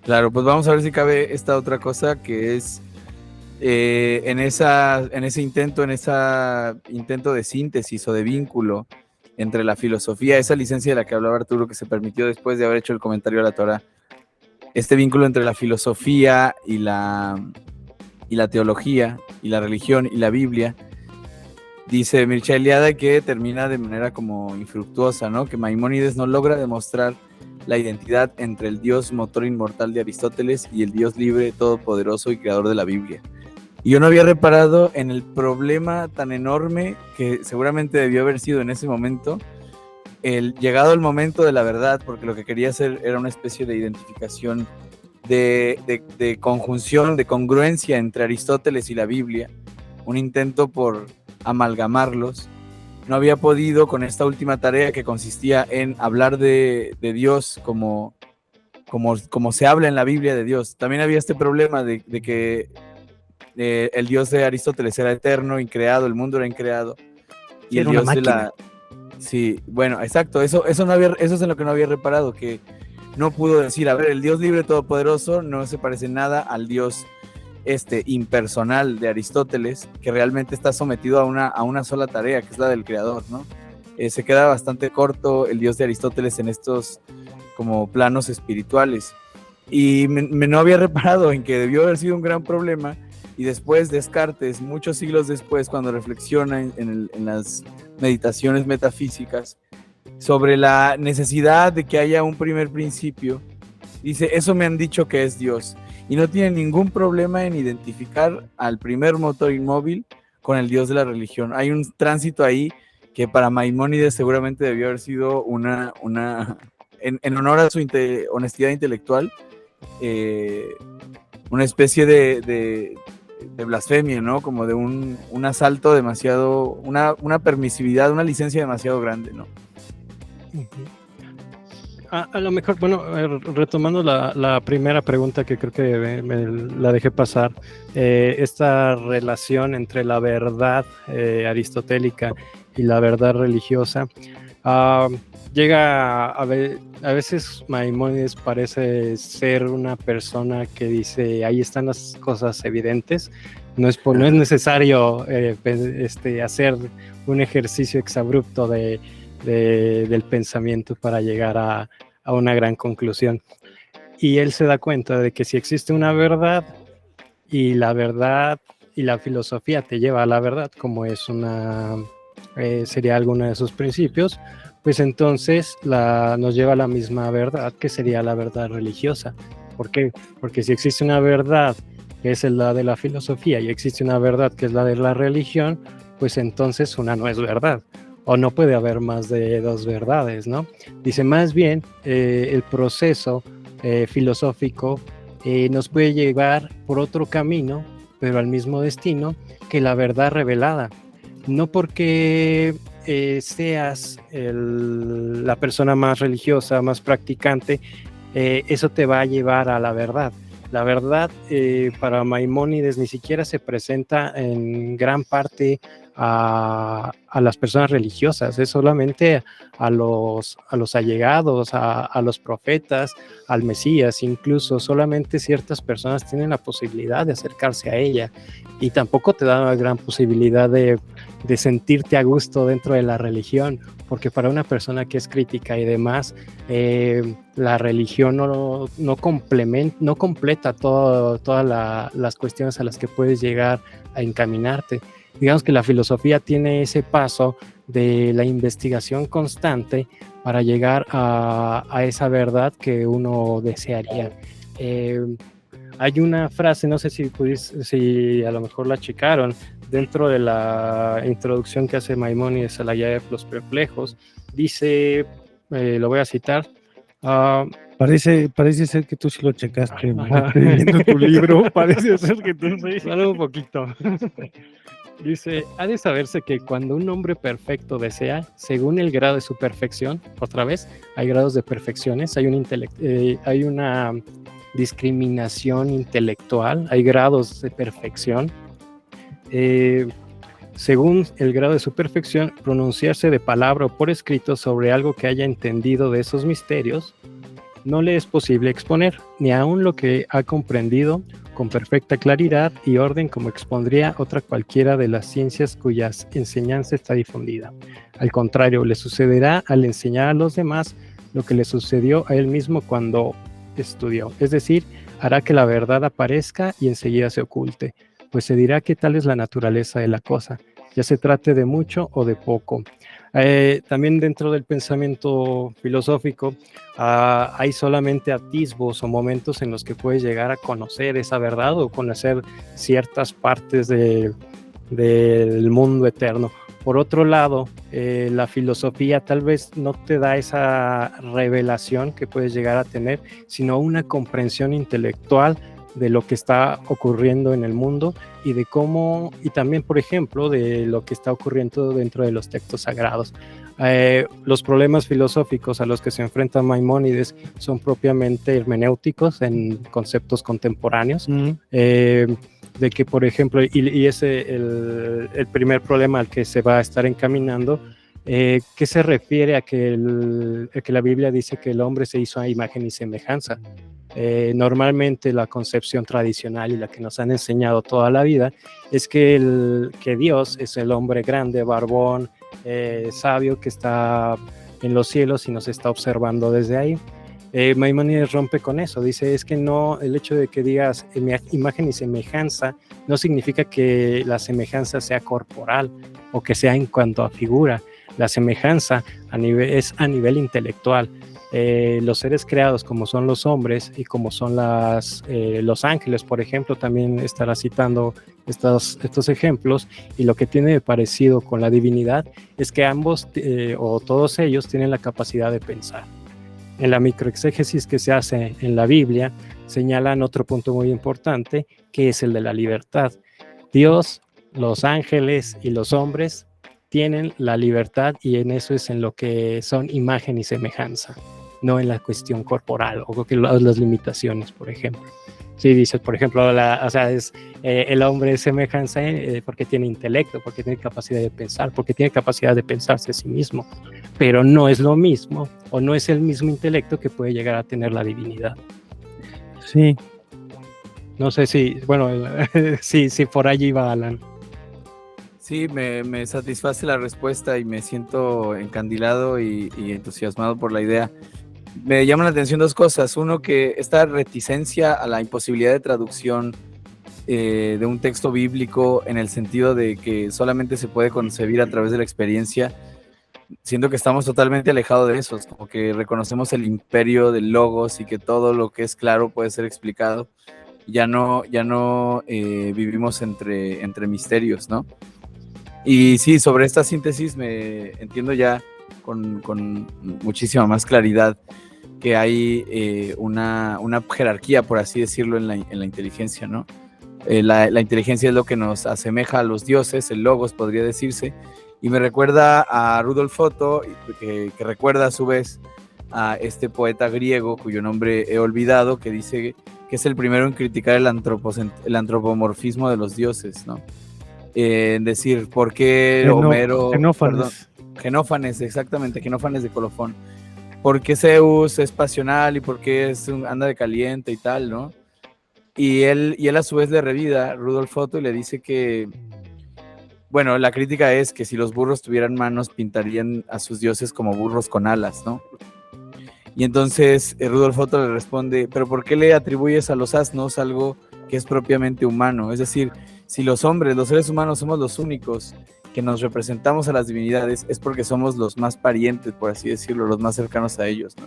Claro, pues vamos a ver si cabe esta otra cosa, que es en ese intento de síntesis o de vínculo entre la filosofía, esa licencia de la que hablaba Arturo, que se permitió después de haber hecho el comentario a la Torá, este vínculo entre la filosofía y la teología y la religión y la Biblia. Dice Mircea Eliade que termina de manera como infructuosa, ¿no? Que Maimónides no logra demostrar la identidad entre el Dios motor inmortal de Aristóteles y el Dios libre, todopoderoso y creador de la Biblia. Y yo no había reparado en el problema tan enorme que seguramente debió haber sido en ese momento, llegado el momento de la verdad, porque lo que quería hacer era una especie de identificación, de conjunción, de congruencia entre Aristóteles y la Biblia, un intento por amalgamarlos. No había podido con esta última tarea, que consistía en hablar de Dios como se habla en la Biblia de Dios. También había este problema de que el Dios de Aristóteles era eterno, increado, el mundo era increado. Y era el una Dios máquina. Sí, bueno, exacto, eso es en lo que no había reparado, que no pudo decir, a ver, el Dios libre todopoderoso no se parece nada al Dios impersonal de Aristóteles, que realmente está sometido a una sola tarea, que es la del creador, ¿no? Se queda bastante corto el Dios de Aristóteles en estos como planos espirituales. Y no había reparado en que debió haber sido un gran problema, y después Descartes, muchos siglos después, cuando reflexiona en las meditaciones metafísicas sobre la necesidad de que haya un primer principio, dice, eso me han dicho que es Dios, y no tiene ningún problema en identificar al primer motor inmóvil con el Dios de la religión. Hay un tránsito ahí que para Maimónides seguramente debió haber sido en honor a su honestidad intelectual, una especie de blasfemia, ¿no? Como de un asalto demasiado, una permisividad, una licencia demasiado grande, ¿no? A lo mejor, bueno, retomando la primera pregunta, que creo que me la dejé pasar, esta relación entre la verdad aristotélica y la verdad religiosa, Ah, a veces Maimónides parece ser una persona que dice, ahí están las cosas evidentes, no es necesario hacer un ejercicio exabrupto del pensamiento para llegar a una gran conclusión. Y él se da cuenta de que si existe una verdad y la verdad y la filosofía te lleva a la verdad, como es sería alguno de sus principios, pues entonces nos lleva a la misma verdad, que sería la verdad religiosa. ¿Por qué? Porque si existe una verdad que es la de la filosofía y existe una verdad que es la de la religión, pues entonces una no es verdad, o no puede haber más de dos verdades, ¿no? Dice, más bien, el proceso filosófico nos puede llevar por otro camino, pero al mismo destino que la verdad revelada. No porque seas la persona más religiosa, más practicante, eso te va a llevar a la verdad. La verdad para Maimónides ni siquiera se presenta en gran parte a las personas religiosas, es solamente a los allegados, a los profetas, al Mesías, incluso solamente ciertas personas tienen la posibilidad de acercarse a ella, y tampoco te da una gran posibilidad de sentirte a gusto dentro de la religión, porque para una persona que es crítica y demás, la religión no completa todas las cuestiones a las que puedes llegar a encaminarte. Digamos que la filosofía tiene ese paso de la investigación constante para llegar a esa verdad que uno desearía. Hay una frase, no sé si a lo mejor la checaron, dentro de la introducción que hace Maimónides a la Guía de los Perplejos, dice, lo voy a citar, Parece ser que tú sí lo checaste, leyendo tu libro, parece ser que tú sí. Solo un poquito. Dice, ha de saberse que cuando un hombre perfecto desea, según el grado de su perfección, otra vez, hay grados de perfecciones, hay una discriminación intelectual, hay grados de perfección. Según el grado de su perfección, pronunciarse de palabra o por escrito sobre algo que haya entendido de esos misterios, no le es posible exponer, ni aun lo que ha comprendido con perfecta claridad y orden como expondría otra cualquiera de las ciencias cuyas enseñanza está difundida. Al contrario, le sucederá al enseñar a los demás lo que le sucedió a él mismo cuando estudió, es decir, hará que la verdad aparezca y enseguida se oculte, pues se dirá que tal es la naturaleza de la cosa, ya se trate de mucho o de poco. También dentro del pensamiento filosófico hay solamente atisbos o momentos en los que puedes llegar a conocer esa verdad o conocer ciertas partes del mundo eterno. Por otro lado, la filosofía tal vez no te da esa revelación que puedes llegar a tener, sino una comprensión intelectual de lo que está ocurriendo en el mundo y de cómo, y también, por ejemplo, de lo que está ocurriendo dentro de los textos sagrados. Los problemas filosóficos a los que se enfrenta Maimónides son propiamente hermenéuticos en conceptos contemporáneos. De que, por ejemplo, y ese el primer problema al que se va a estar encaminando, ¿qué se refiere a que la Biblia dice que el hombre se hizo a imagen y semejanza? Normalmente la concepción tradicional y la que nos han enseñado toda la vida es que Dios es el hombre grande, barbón, sabio, que está en los cielos y nos está observando desde ahí. Maimónides rompe con eso, dice, es que no, el hecho de que digas imagen y semejanza no significa que la semejanza sea corporal o que sea en cuanto a figura. La semejanza es a nivel intelectual. Los seres creados como son los hombres y como son los ángeles, por ejemplo, también estará citando estos ejemplos, y lo que tiene de parecido con la divinidad es que ambos o todos ellos tienen la capacidad de pensar. En la microexégesis que se hace en la Biblia señalan otro punto muy importante, que es el de la libertad. Dios, los ángeles y los hombres tienen la libertad, y en eso es en lo que son imagen y semejanza, no en la cuestión corporal o las limitaciones, por ejemplo. Sí, dices, por ejemplo, o sea, el hombre es semejanza porque tiene intelecto, porque tiene capacidad de pensar, porque tiene capacidad de pensarse a sí mismo, pero no es lo mismo, o no es el mismo intelecto que puede llegar a tener la divinidad. Sí, No sé si, bueno, sí, por allí va Alan. Sí, me satisface la respuesta y me siento encandilado y entusiasmado por la idea. Me llaman la atención dos cosas. Uno, que esta reticencia a la imposibilidad de traducción de un texto bíblico en el sentido de que solamente se puede concebir a través de la experiencia, siento que estamos totalmente alejados de eso, como que reconocemos el imperio del logos y que todo lo que es claro puede ser explicado. Ya no vivimos entre misterios, ¿no? Y sí, sobre esta síntesis me entiendo ya con muchísima más claridad que hay una jerarquía, por así decirlo, en la inteligencia, ¿no? La inteligencia es lo que nos asemeja a los dioses, el logos podría decirse, y me recuerda a Rudolf Otto, que recuerda a su vez a este poeta griego cuyo nombre he olvidado, que dice que es el primero en criticar el antropomorfismo de los dioses, ¿no? En decir, ¿por qué Homero... Xenófanes. Perdón, Genófanes, exactamente, Genófanes de Colofón. ¿Por qué Zeus es pasional y por qué anda de caliente y tal, ¿no? Y él a su vez le revida Rudolf Otto y le dice que, bueno, la crítica es que si los burros tuvieran manos pintarían a sus dioses como burros con alas, ¿no? Y entonces Rudolf Otto le responde, ¿pero por qué le atribuyes a los asnos algo que es propiamente humano? Es decir, si los hombres, los seres humanos somos los únicos que nos representamos a las divinidades, es porque somos los más parientes, por así decirlo, los más cercanos a ellos, ¿no?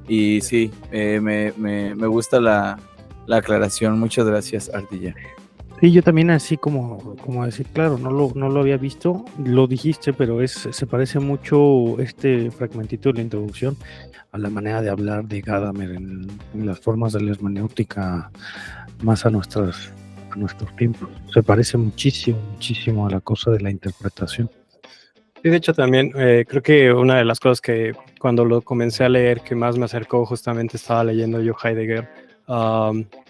Y sí, me gusta la aclaración. Muchas gracias, Ardilla. Sí, yo también así como decir, claro, no lo había visto, lo dijiste, pero se parece mucho este fragmentito de la introducción a la manera de hablar de Gadamer en las formas de la hermenéutica más a nuestros tiempos. Se parece muchísimo a la cosa de la interpretación. Sí, de hecho también creo que una de las cosas que cuando lo comencé a leer que más me acercó, justamente estaba leyendo yo Heidegger,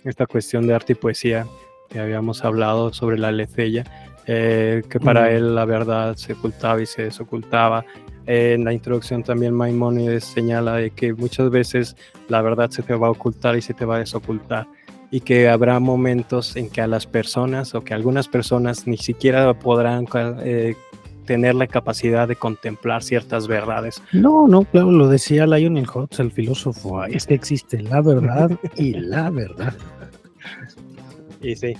esta cuestión de arte y poesía que habíamos hablado sobre la Aletheia, que para él la verdad se ocultaba y se desocultaba. En la introducción también Maimónides señala de que muchas veces la verdad se te va a ocultar y se te va a desocultar, y que habrá momentos en que a las personas o que algunas personas ni siquiera podrán tener la capacidad de contemplar ciertas verdades. No, claro, lo decía Lionel Hutz, el filósofo, es que existe la verdad y la verdad. Y sí,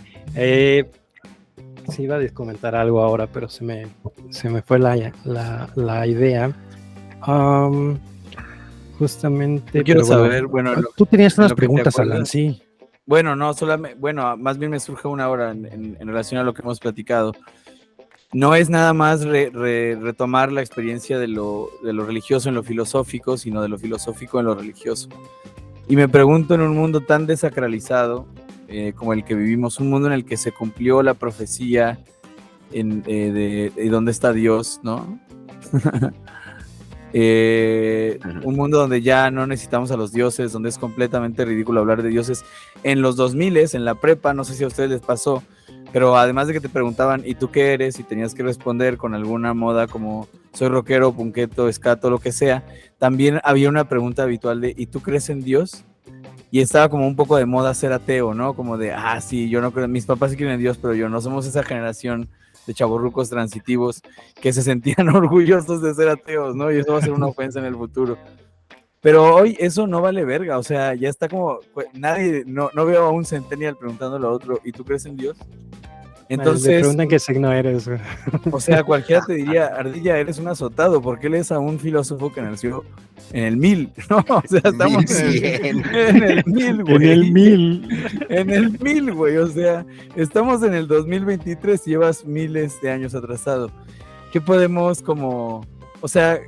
sí iba a comentar algo ahora, pero se me fue la idea. Justamente. Quiero saber, bueno, tú tenías unas preguntas, Alan, sí. Bueno, no, solamente, bueno, más bien me surge una ahora en relación a lo que hemos platicado. No es nada más retomar la experiencia de lo religioso en lo filosófico, sino de lo filosófico en lo religioso. Y me pregunto, en un mundo tan desacralizado como el que vivimos, un mundo en el que se cumplió la profecía de dónde está Dios, ¿no? Un mundo donde ya no necesitamos a los dioses, donde es completamente ridículo hablar de dioses. En los 2000s, en la prepa, no sé si a ustedes les pasó, pero además de que te preguntaban, ¿y tú qué eres? Y tenías que responder con alguna moda como soy rockero, punqueto, escato, lo que sea, también había una pregunta habitual de ¿y tú crees en Dios? Y estaba como un poco de moda ser ateo, ¿no? Como de, sí, yo no creo, mis papás sí creen en Dios, pero yo no. Somos esa generación de chavorrucos transitivos que se sentían orgullosos de ser ateos, ¿no? Y eso va a ser una ofensa en el futuro. Pero hoy eso no vale verga, o sea, ya está como, nadie, no veo a un centennial preguntándole a otro, ¿y tú crees en Dios? Entonces, me preguntan qué signo eres. O sea, cualquiera te diría, Ardilla, eres un azotado, ¿por qué lees a un filósofo que nació en el 1000? No, o sea, estamos en el 1000, güey. En el 1000. En el 1000, güey, o sea, estamos en el 2023 y llevas miles de años atrasado. ¿Qué podemos como, o sea,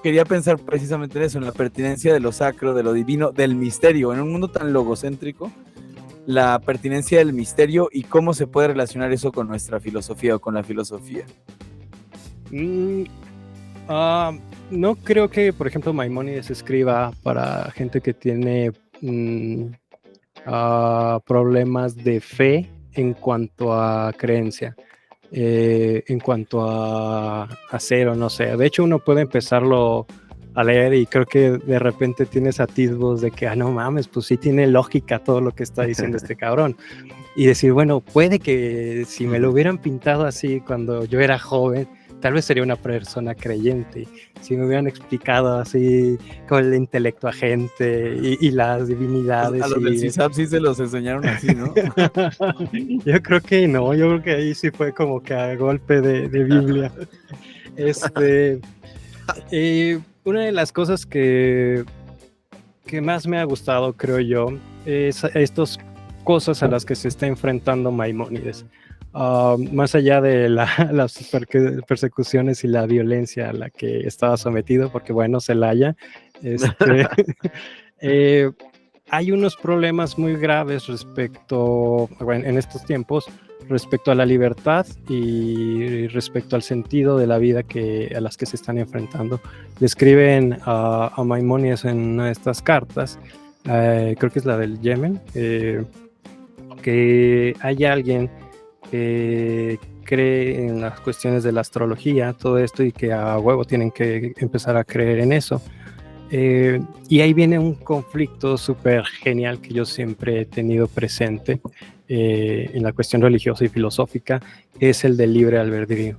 quería pensar precisamente en eso, en la pertinencia de lo sacro, de lo divino, del misterio, en un mundo tan logocéntrico, la pertinencia del misterio y cómo se puede relacionar eso con nuestra filosofía o con la filosofía. No creo que, por ejemplo, Maimónides escriba para gente que tiene problemas de fe en cuanto a creencia, en cuanto a hacer o no sé. De hecho, uno puede empezarlo a leer y creo que de repente tienes atisbos de que, no mames, pues sí tiene lógica todo lo que está diciendo este cabrón. Y decir, bueno, puede que si me lo hubieran pintado así cuando yo era joven, tal vez sería una persona creyente. Si me hubieran explicado así con el intelecto agente y las divinidades. A los del CISAP sí se los enseñaron así, ¿no? Yo creo que no, yo creo que ahí sí fue como que a golpe de Biblia. Una de las cosas que más me ha gustado, creo yo, es estas cosas a las que se está enfrentando Maimónides. Más allá de las persecuciones y la violencia a la que estaba sometido, porque bueno, Celaya, hay unos problemas muy graves respecto, en estos tiempos, respecto a la libertad y respecto al sentido de la vida a las que se están enfrentando. Le escriben a Maimónides en una de estas cartas, creo que es la del Yemen, que hay alguien que cree en las cuestiones de la astrología, todo esto, y que a huevo tienen que empezar a creer en eso. Y ahí viene un conflicto súper genial que yo siempre he tenido presente en la cuestión religiosa y filosófica, es el del libre albedrío.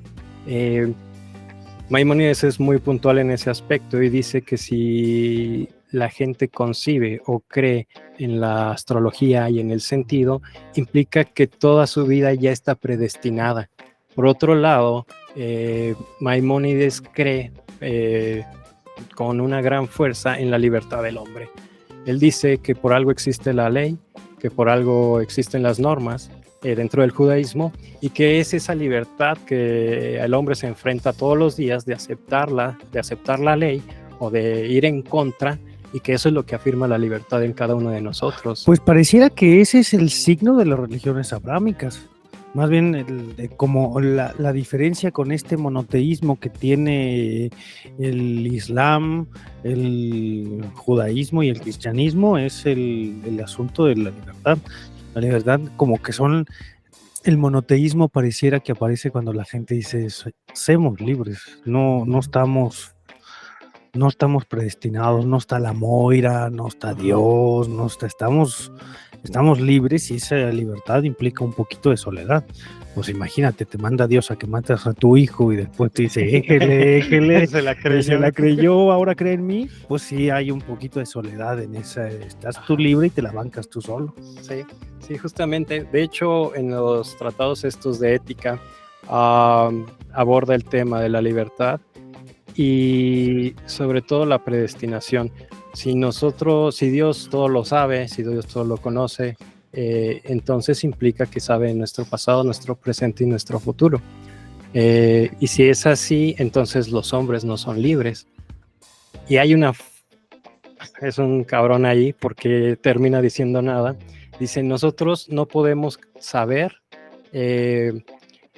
Maimónides es muy puntual en ese aspecto y dice que si la gente concibe o cree en la astrología y en el sentido, implica que toda su vida ya está predestinada. Por otro lado, Maimónides cree con una gran fuerza en la libertad del hombre. Él dice que por algo existe la ley, que por algo existen las normas dentro del judaísmo, y que es esa libertad que el hombre se enfrenta todos los días de aceptar la ley o de ir en contra, y que eso es lo que afirma la libertad en cada uno de nosotros. Pues pareciera que ese es el signo de las religiones abrámicas. Más bien como la diferencia con este monoteísmo que tiene el Islam, el judaísmo y el cristianismo es el asunto de la libertad. La libertad, como que son, el monoteísmo pareciera que aparece cuando la gente dice somos libres, no estamos predestinados, no está la Moira, no está Dios, estamos libres, y esa libertad implica un poquito de soledad. Pues imagínate, te manda Dios a que mates a tu hijo y después te dice, éjele, se la creyó, ahora cree en mí. Pues sí, hay un poquito de soledad en esa, estás tú libre y te la bancas tú solo. Sí, justamente. De hecho, en los tratados estos de ética aborda el tema de la libertad y sobre todo la predestinación. Si Dios todo lo sabe, si Dios todo lo conoce, entonces implica que sabe nuestro pasado, nuestro presente y nuestro futuro. Y si es así, entonces los hombres no son libres. Y es un cabrón ahí porque termina diciendo nada. Dice, nosotros no podemos saber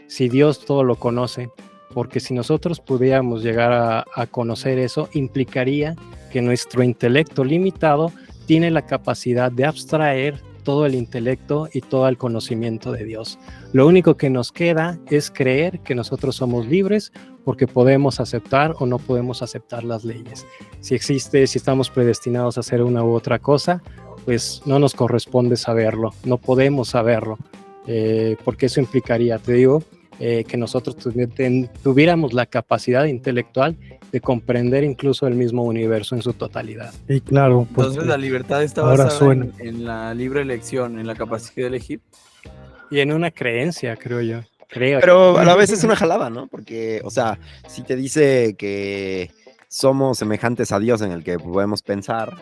si Dios todo lo conoce, porque si nosotros pudiéramos llegar a conocer eso, implicaría que nuestro intelecto limitado tiene la capacidad de abstraer todo el intelecto y todo el conocimiento de Dios. Lo único que nos queda es creer que nosotros somos libres porque podemos aceptar o no podemos aceptar las leyes. Si estamos predestinados a hacer una u otra cosa, pues no nos corresponde saberlo, no podemos saberlo, porque eso implicaría, te digo, que nosotros tuviéramos la capacidad intelectual de comprender incluso el mismo universo en su totalidad. Y claro, entonces la libertad está basada en la libre elección, en la capacidad de elegir. Y en una creencia, creo yo. Pero a la vez es una jalada, ¿no? Porque, o sea, si te dice que somos semejantes a Dios en el que podemos pensar,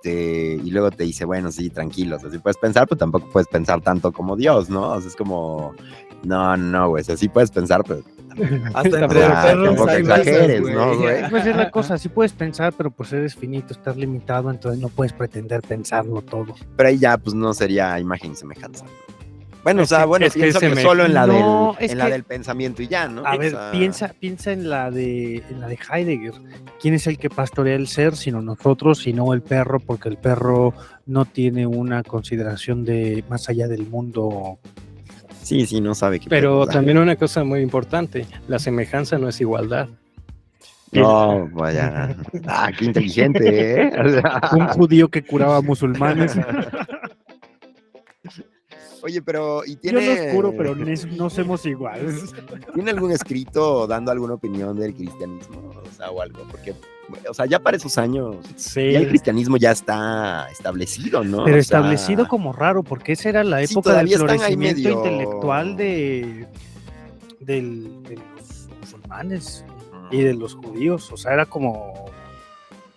y luego te dice, bueno, sí, tranquilos, así puedes pensar, pero tampoco puedes pensar tanto como Dios, ¿no? O sea, es como, no, güey, así puedes pensar, pero hasta tampoco exageres, ¿no, güey? Pues es la cosa, sí puedes pensar, pero pues eres finito, estás limitado, entonces no puedes pretender pensarlo todo. Pero ahí ya, pues no sería imagen y semejanza. Bueno, o sea, bueno, es que pienso se que me- solo en la, No, del, es en la que- del pensamiento y ya, ¿no? A O ver, sea, piensa en la de Heidegger. ¿Quién es el que pastorea el ser sino nosotros, sino el perro? Porque el perro no tiene una consideración de más allá del mundo. sí, no sabe qué Pero pedo, ¿verdad? también una cosa muy importante, la semejanza no es igualdad. No, vaya. Ah, qué inteligente, ¿eh? O sea, Un judío que curaba musulmanes. Oye, pero ¿y Yo tiene, los curo, pero no somos iguales. ¿tiene algún escrito dando alguna opinión del cristianismo? O sea, o algo, porque, o sea, ya para esos años, Sí, ya el cristianismo ya está establecido, ¿no? Pero O sea, establecido como raro, porque esa era la sí, época del todavía están ahí florecimiento medio- intelectual de los musulmanes y de los judíos. O sea, era como...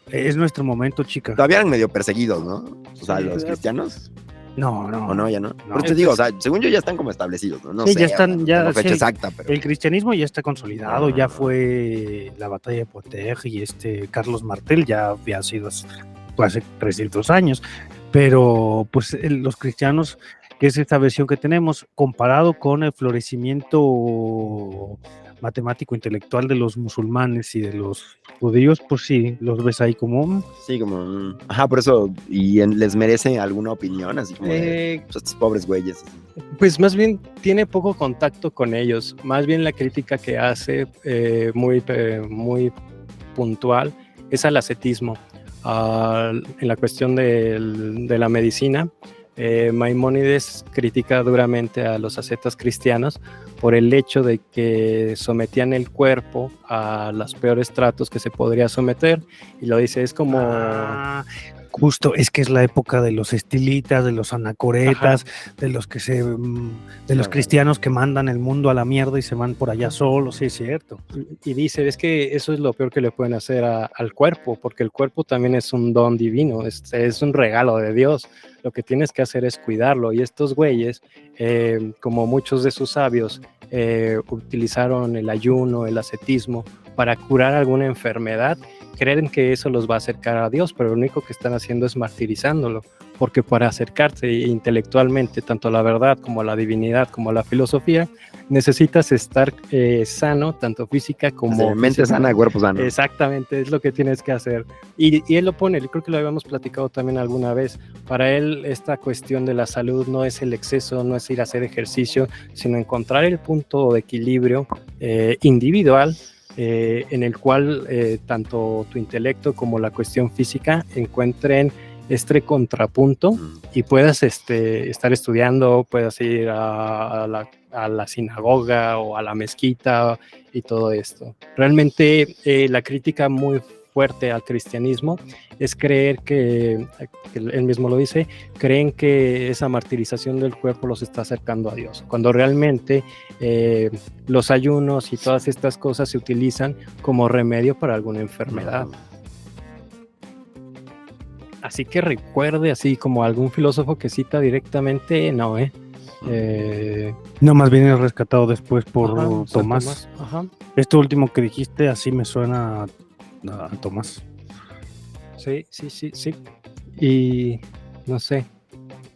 Es nuestro momento, chica. Todavía eran medio perseguidos, ¿no? O sea, Sí, los pero- cristianos, No, no. ¿o no? Ya no. No. Por eso te digo, o sea, según yo ya están como establecidos, ¿no? No Sí, sé, ya están, o sea, no ya, tengo fecha sí, exacta, pero... el cristianismo ya está consolidado, ya Ah. fue la batalla de Poitiers y Carlos Martel ya había sido hace 300 años, pero pues los cristianos, que es esta versión que tenemos, comparado con el florecimiento matemático intelectual de los musulmanes y de los judíos, pues sí, los ves ahí como... Sí, como... Ajá, por eso, ¿y les merece alguna opinión? Así como de, eh, pues, estos pobres güeyes. pues más bien tiene poco contacto con ellos. Más bien la crítica que hace muy puntual es al ascetismo. En la cuestión de la medicina, Maimónides critica duramente a los ascetas cristianos por el hecho de que sometían el cuerpo a los peores tratos que se podría someter, y lo dice, es como... Ah, justo, es que es la época de los estilitas, de los anacoretas, de los que de los cristianos que mandan el mundo a la mierda y se van por allá solos, sí es cierto. Y dice, es que eso es lo peor que le pueden hacer al cuerpo, porque el cuerpo también es un don divino, es un regalo de Dios. Lo que tienes que hacer es cuidarlo. Y estos güeyes, como muchos de sus sabios, utilizaron el ayuno, el ascetismo para curar alguna enfermedad, creen que eso los va a acercar a Dios, pero lo único que están haciendo es martirizándolo, porque para acercarse intelectualmente tanto a la verdad como a la divinidad como a la filosofía, necesitas estar sano, tanto física como Mente sana, cuerpo sano. Exactamente, es lo que tienes que hacer. Y él lo pone, creo que lo habíamos platicado también alguna vez. Para él, esta cuestión de la salud no es el exceso, no es ir a hacer ejercicio, sino encontrar el punto de equilibrio individual en el cual tanto tu intelecto como la cuestión física encuentren este contrapunto y puedas estar estudiando, puedas ir a la sinagoga o a la mezquita y todo esto. Realmente la crítica muy fuerte al cristianismo es creer que él mismo lo dice, creen que esa martirización del cuerpo los está acercando a Dios, cuando realmente los ayunos y todas estas cosas se utilizan como remedio para alguna enfermedad. Así que recuerde, así como algún filósofo que cita directamente, no, No, más bien es rescatado después por Ajá, San Tomás. Ajá. Esto último que dijiste así me suena a Tomás. Sí. Y no sé,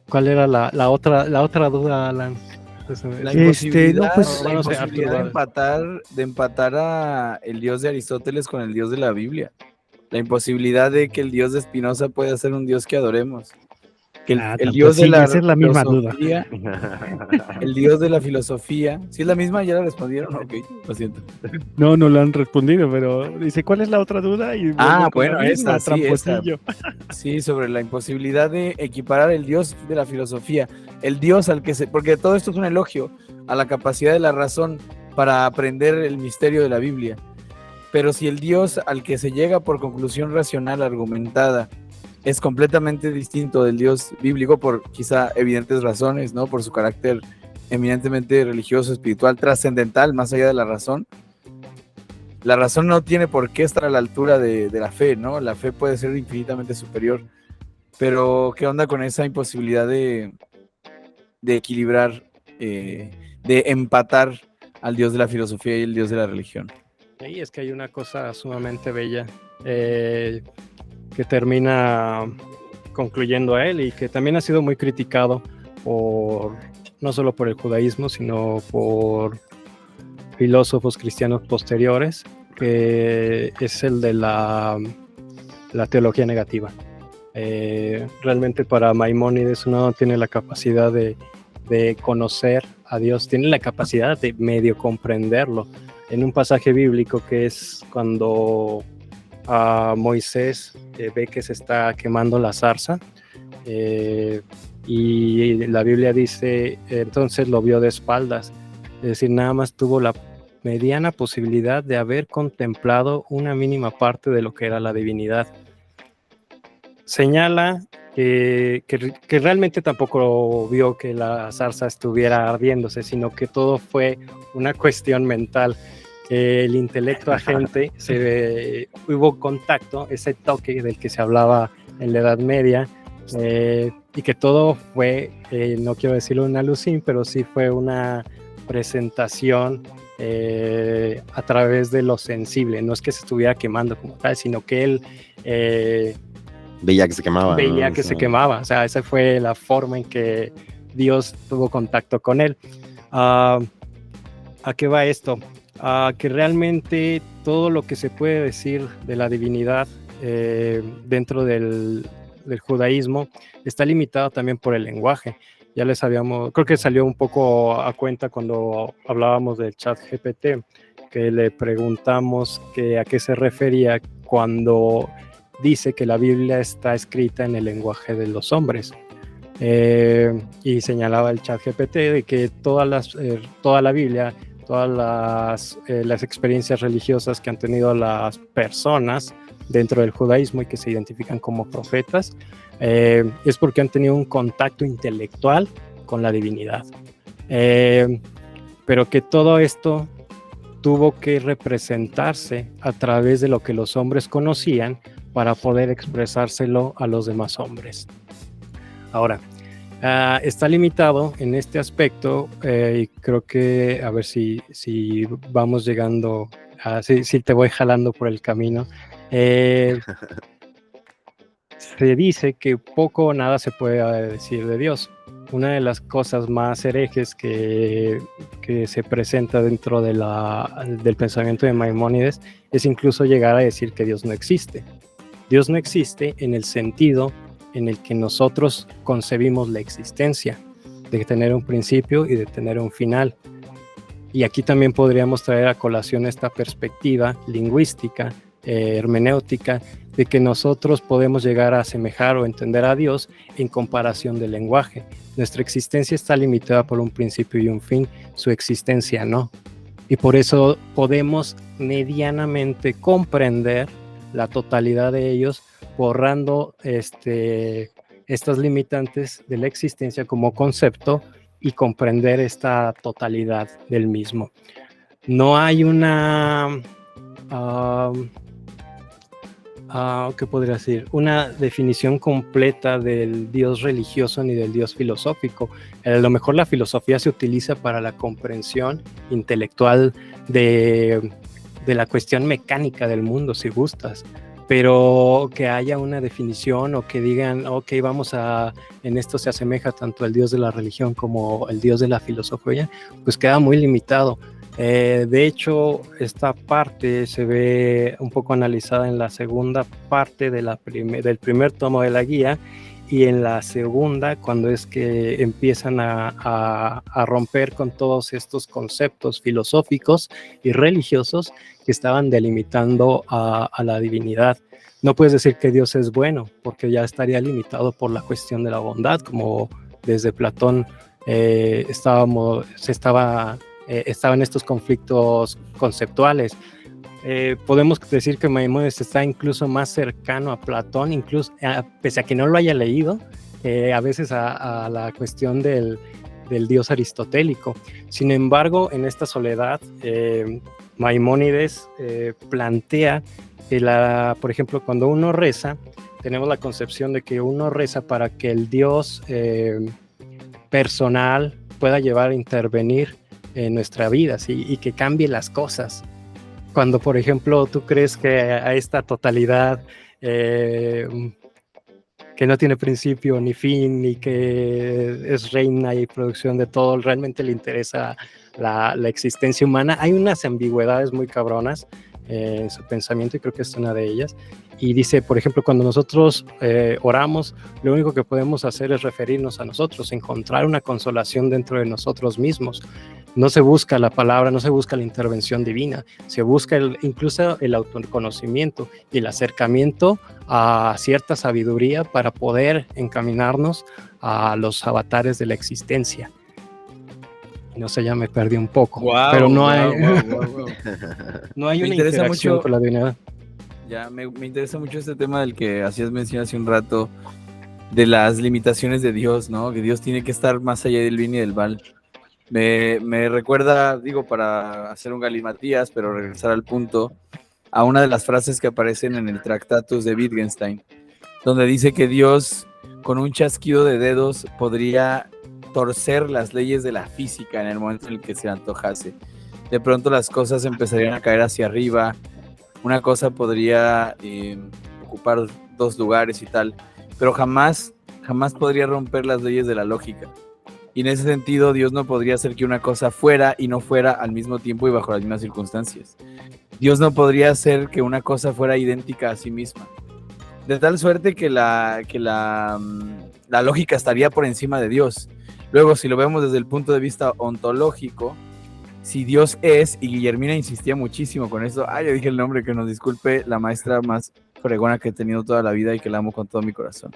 ¿cuál era la otra duda, Alan? La no, imposibilidad, pues, la no sé, imposibilidad Arturo, de empatar a el Dios de Aristóteles con el Dios de la Biblia. La imposibilidad de que el Dios de Spinoza pueda ser un Dios que adoremos. Que el Dios de la esa es la misma duda. filosofía, el Dios de la filosofía. ¿Sí es la misma? ¿Ya la respondieron? Ok, lo siento. No lo han respondido, pero dice, ¿cuál es la otra duda? Y Ah, vuelve con la bueno, misma, esa, sí, esa. tramposillo. Sí, sobre la imposibilidad de equiparar el Dios de la filosofía, el Dios al que porque todo esto es un elogio a la capacidad de la razón para aprender el misterio de la Biblia. Pero si el Dios al que se llega por conclusión racional argumentada es completamente distinto del Dios bíblico por quizá evidentes razones, ¿no? Por su carácter eminentemente religioso, espiritual, trascendental, más allá de la razón no tiene por qué estar a la altura de la fe, ¿no? La fe puede ser infinitamente superior. Pero, ¿qué onda con esa imposibilidad de equilibrar, de empatar al Dios de la filosofía y el Dios de la religión? Sí, es que hay una cosa sumamente bella que termina concluyendo a él y que también ha sido muy criticado por no solo por el judaísmo, sino por filósofos cristianos posteriores, que es el de la teología negativa. Realmente para Maimónides uno no tiene la capacidad de conocer a Dios, tiene la capacidad de medio comprenderlo. En un pasaje bíblico que es cuando Moisés ve que se está quemando la zarza, y la Biblia dice, entonces lo vio de espaldas, es decir, nada más tuvo la mediana posibilidad de haber contemplado una mínima parte de lo que era la divinidad. Señala que realmente tampoco vio que la zarza estuviera ardiéndose, sino que todo fue una cuestión mental. El intelecto agente, hubo contacto, ese toque del que se hablaba en la Edad Media, y que todo fue, no quiero decirlo un alucín, pero sí fue una presentación a través de lo sensible. No es que se estuviera quemando como tal, sino que él veía que se quemaba. Veía que se quemaba. O sea, esa fue la forma en que Dios tuvo contacto con él. ¿A qué va esto? Que realmente todo lo que se puede decir de la divinidad dentro del judaísmo está limitado también por el lenguaje. Ya les habíamos, creo que salió un poco a cuenta cuando hablábamos del ChatGPT, que le preguntamos a qué se refería cuando dice que la Biblia está escrita en el lenguaje de los hombres. Y señalaba el ChatGPT de que toda la Biblia, todas las experiencias religiosas que han tenido las personas dentro del judaísmo y que se identifican como profetas, es porque han tenido un contacto intelectual con la divinidad. Pero que todo esto tuvo que representarse a través de lo que los hombres conocían para poder expresárselo a los demás hombres. Ahora, está limitado en este aspecto, y creo que, a ver si vamos llegando, si te voy jalando por el camino. Se dice que poco o nada se puede decir de Dios. Una de las cosas más herejes que se presenta dentro del pensamiento de Maimónides es incluso llegar a decir que Dios no existe. Dios no existe en el sentido en el que nosotros concebimos la existencia, de tener un principio y de tener un final. Y aquí también podríamos traer a colación esta perspectiva lingüística, hermenéutica, de que nosotros podemos llegar a asemejar o entender a Dios en comparación del lenguaje. Nuestra existencia está limitada por un principio y un fin, su existencia no. Y por eso podemos medianamente comprender la totalidad de ellos, borrando estas limitantes de la existencia como concepto y comprender esta totalidad del mismo. No hay una, ¿qué podría decir? Una definición completa del Dios religioso ni del Dios filosófico. A lo mejor la filosofía se utiliza para la comprensión intelectual de la cuestión mecánica del mundo, si gustas, pero que haya una definición o que digan, ok, en esto se asemeja tanto el Dios de la religión como el Dios de la filosofía, pues queda muy limitado. De hecho, esta parte se ve un poco analizada en la segunda parte del primer tomo de la guía, y en la segunda, cuando es que empiezan a romper con todos estos conceptos filosóficos y religiosos que estaban delimitando a la divinidad. No puedes decir que Dios es bueno, porque ya estaría limitado por la cuestión de la bondad, como desde Platón estaban estos conflictos conceptuales. Podemos decir que Maimónides está incluso más cercano a Platón, incluso pese a que no lo haya leído, a veces a la cuestión del dios aristotélico. Sin embargo, en esta soledad, Maimónides plantea que, por ejemplo, cuando uno reza, tenemos la concepción de que uno reza para que el Dios personal pueda llevar a intervenir en nuestra vida, ¿sí? Y que cambie las cosas. Cuando, por ejemplo, tú crees que a esta totalidad que no tiene principio ni fin, y que es reina y producción de todo, realmente le interesa la existencia humana. Hay unas ambigüedades muy cabronas en su pensamiento, y creo que es una de ellas. Y dice, por ejemplo, cuando nosotros oramos, lo único que podemos hacer es referirnos a nosotros, encontrar una consolación dentro de nosotros mismos. No se busca la palabra, no se busca la intervención divina, se busca incluso el autoconocimiento y el acercamiento a cierta sabiduría para poder encaminarnos a los avatares de la existencia. No sé, ya me perdí un poco, pero no hay no hay Me una interesa interacción mucho con la divinidad. Ya, me interesa mucho este tema del que hacías mención hace un rato, de las limitaciones de Dios, ¿no? Que Dios tiene que estar más allá del bien y del mal. Me recuerda, digo, para hacer un galimatías, pero regresar al punto, a una de las frases que aparecen en el Tractatus de Wittgenstein, donde dice que Dios, con un chasquido de dedos, podría torcer las leyes de la física en el momento en el que se antojase. De pronto las cosas empezarían a caer hacia arriba, una cosa podría ocupar dos lugares y tal, pero jamás podría romper las leyes de la lógica. Y en ese sentido, Dios no podría hacer que una cosa fuera y no fuera al mismo tiempo y bajo las mismas circunstancias. Dios no podría hacer que una cosa fuera idéntica a sí misma. De tal suerte que la lógica estaría por encima de Dios. Luego, si lo vemos desde el punto de vista ontológico, si Dios es, y Guillermina insistía muchísimo con eso, ya dije el nombre, que nos disculpe, la maestra más fregona que he tenido toda la vida y que la amo con todo mi corazón.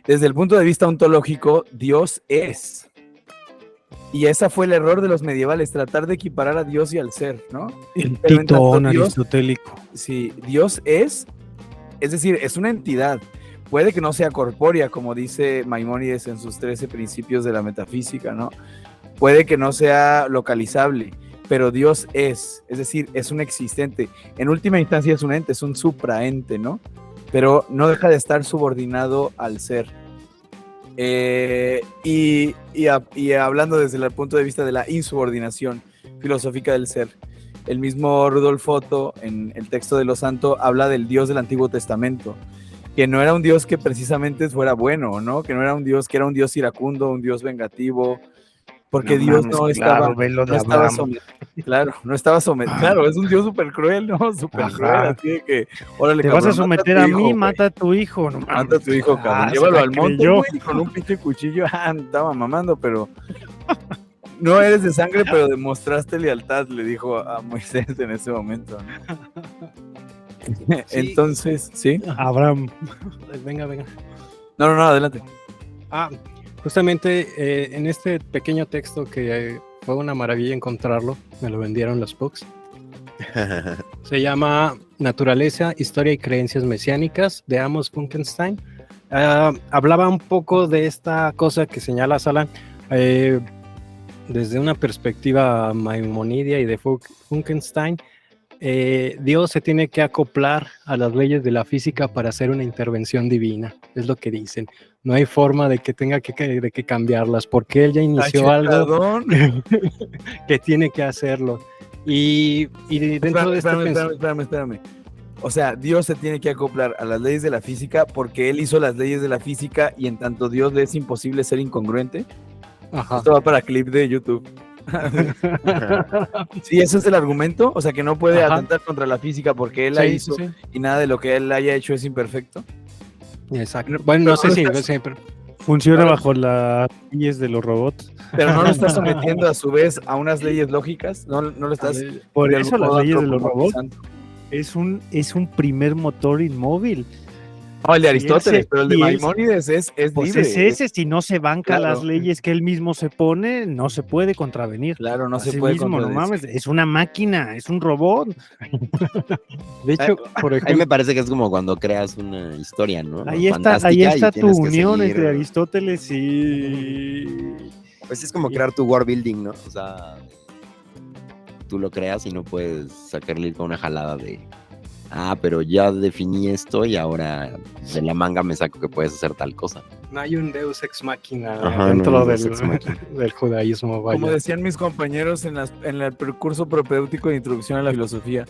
Desde el punto de vista ontológico, Dios es. Y ese fue el error de los medievales, tratar de equiparar a Dios y al ser, ¿no? El Pero en tanto titón Dios- aristotélico. Sí, Dios es decir, es una entidad. Puede que no sea corpórea, como dice Maimónides en sus 13 principios de la metafísica, ¿no? Puede que no sea localizable, pero Dios es decir, es un existente. En última instancia es un ente, es un supraente, ¿no? Pero no deja de estar subordinado al ser. Y hablando desde el punto de vista de la insubordinación filosófica del ser, el mismo Rudolf Otto, en el texto de Los Santos, habla del Dios del Antiguo Testamento, que no era un Dios que precisamente fuera bueno, ¿no? Que no era un Dios, que era un Dios iracundo, un Dios vengativo, porque No Dios mames, no claro, estaba, velo de no estaba Abraham. sometido. Claro, no estaba sometido. Claro, es un Dios súper cruel, ¿no? Súper Ajá. cruel, así de que, órale, Te vas a cabrón, mata someter tu a hijo, mí, güey. mata a tu hijo. No mames. Mata a tu hijo, cabrón. se Llévalo la al monte, creyó. güey, con un pinche cuchillo. Estaba mamando, pero no eres de sangre, pero demostraste lealtad, le dijo a Moisés en ese momento, ¿no? Entonces, ¿sí? Abraham. Venga. No, adelante. Justamente en este pequeño texto que fue una maravilla encontrarlo, me lo vendieron los Pugs. Se llama Naturaleza, Historia y Creencias Mesiánicas, de Amos Funkenstein. Hablaba un poco de esta cosa que señala Salan desde una perspectiva maimonidia y de Funkenstein. Dios se tiene que acoplar a las leyes de la física para hacer una intervención divina, es lo que dicen. No hay forma de que tenga que cambiarlas, porque él ya inició algo que tiene que hacerlo. Y dentro de este Espérame. O sea, Dios se tiene que acoplar a las leyes de la física porque él hizo las leyes de la física, y en tanto Dios le es imposible ser incongruente. Ajá. Esto va para clip de YouTube. Sí, ese es el argumento. O sea, que no puede atentar contra la física porque él la hizo, sí. y nada de lo que él haya hecho es imperfecto. Exacto. Bueno, no sé si pero Funciona bajo las leyes de los robots. Pero no lo estás sometiendo a su vez a unas leyes lógicas. No lo estás. Por de eso algún las modo leyes de los robots antropomorfizando. es un primer motor inmóvil. No, el de Y Aristóteles, ese- pero el de y ese- Maimónides es Pues libre. es ese, si no se banca Claro. las leyes que él mismo se pone, no se puede contravenir. Claro, no se Así puede mismo, no contradecir. mames, es una máquina, es un robot. de hecho, por Ahí ejemplo, me parece que es como cuando creas una historia, ¿no? Ahí Fantástica, está y tu tienes que unión seguir- entre Aristóteles y... Pues es como crear tu world building, ¿no? O sea, tú lo creas y no puedes sacarle con una jalada de... pero ya definí esto y ahora de la manga me saco que puedes hacer tal cosa. no hay un Deus ex machina Ajá, dentro no hay un del, Deus ex machina. del judaísmo. Vaya. Como decían mis compañeros en el percurso propedéutico de introducción a la filosofía.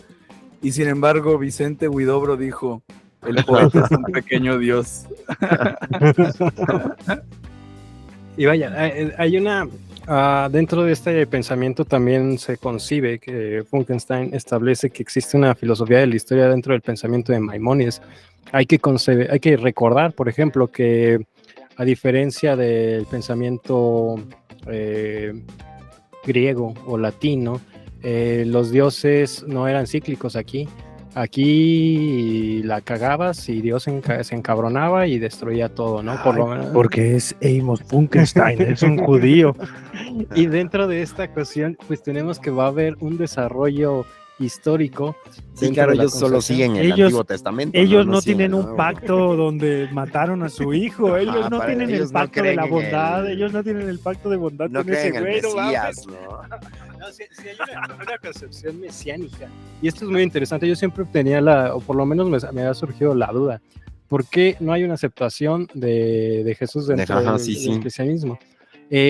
Y sin embargo, Vicente Huidobro dijo: El poeta es un pequeño dios. Y vaya, hay una... dentro de este pensamiento también se concibe que Funkenstein establece que existe una filosofía de la historia dentro del pensamiento de Maimónides. Hay que recordar, por ejemplo, que a diferencia del pensamiento griego o latino, los dioses no eran cíclicos aquí. Aquí la cagabas y Dios se encabronaba y destruía todo, ¿no? Por lo menos. Porque es Amos Funkenstein, es un judío. Y dentro de esta cuestión, pues tenemos que va a haber un desarrollo histórico. Sí, dentro claro, de la ellos solo concepción. siguen el Ellos- Antiguo Testamento. Ellos no siguen tienen el un Nuevo. pacto donde mataron a su hijo. Ellos Ajá, no tienen el ellos no pacto de creen la en bondad. el- Ellos no tienen el pacto de bondad No con ese creen en el güey. no mames. Mesías, ¿no? No, sí hay una concepción mesiánica. Y esto es muy interesante. Yo siempre tenía o por lo menos me ha surgido la duda. ¿Por qué no hay una aceptación de Jesús dentro Ajá, del, sí, del sí. cristianismo?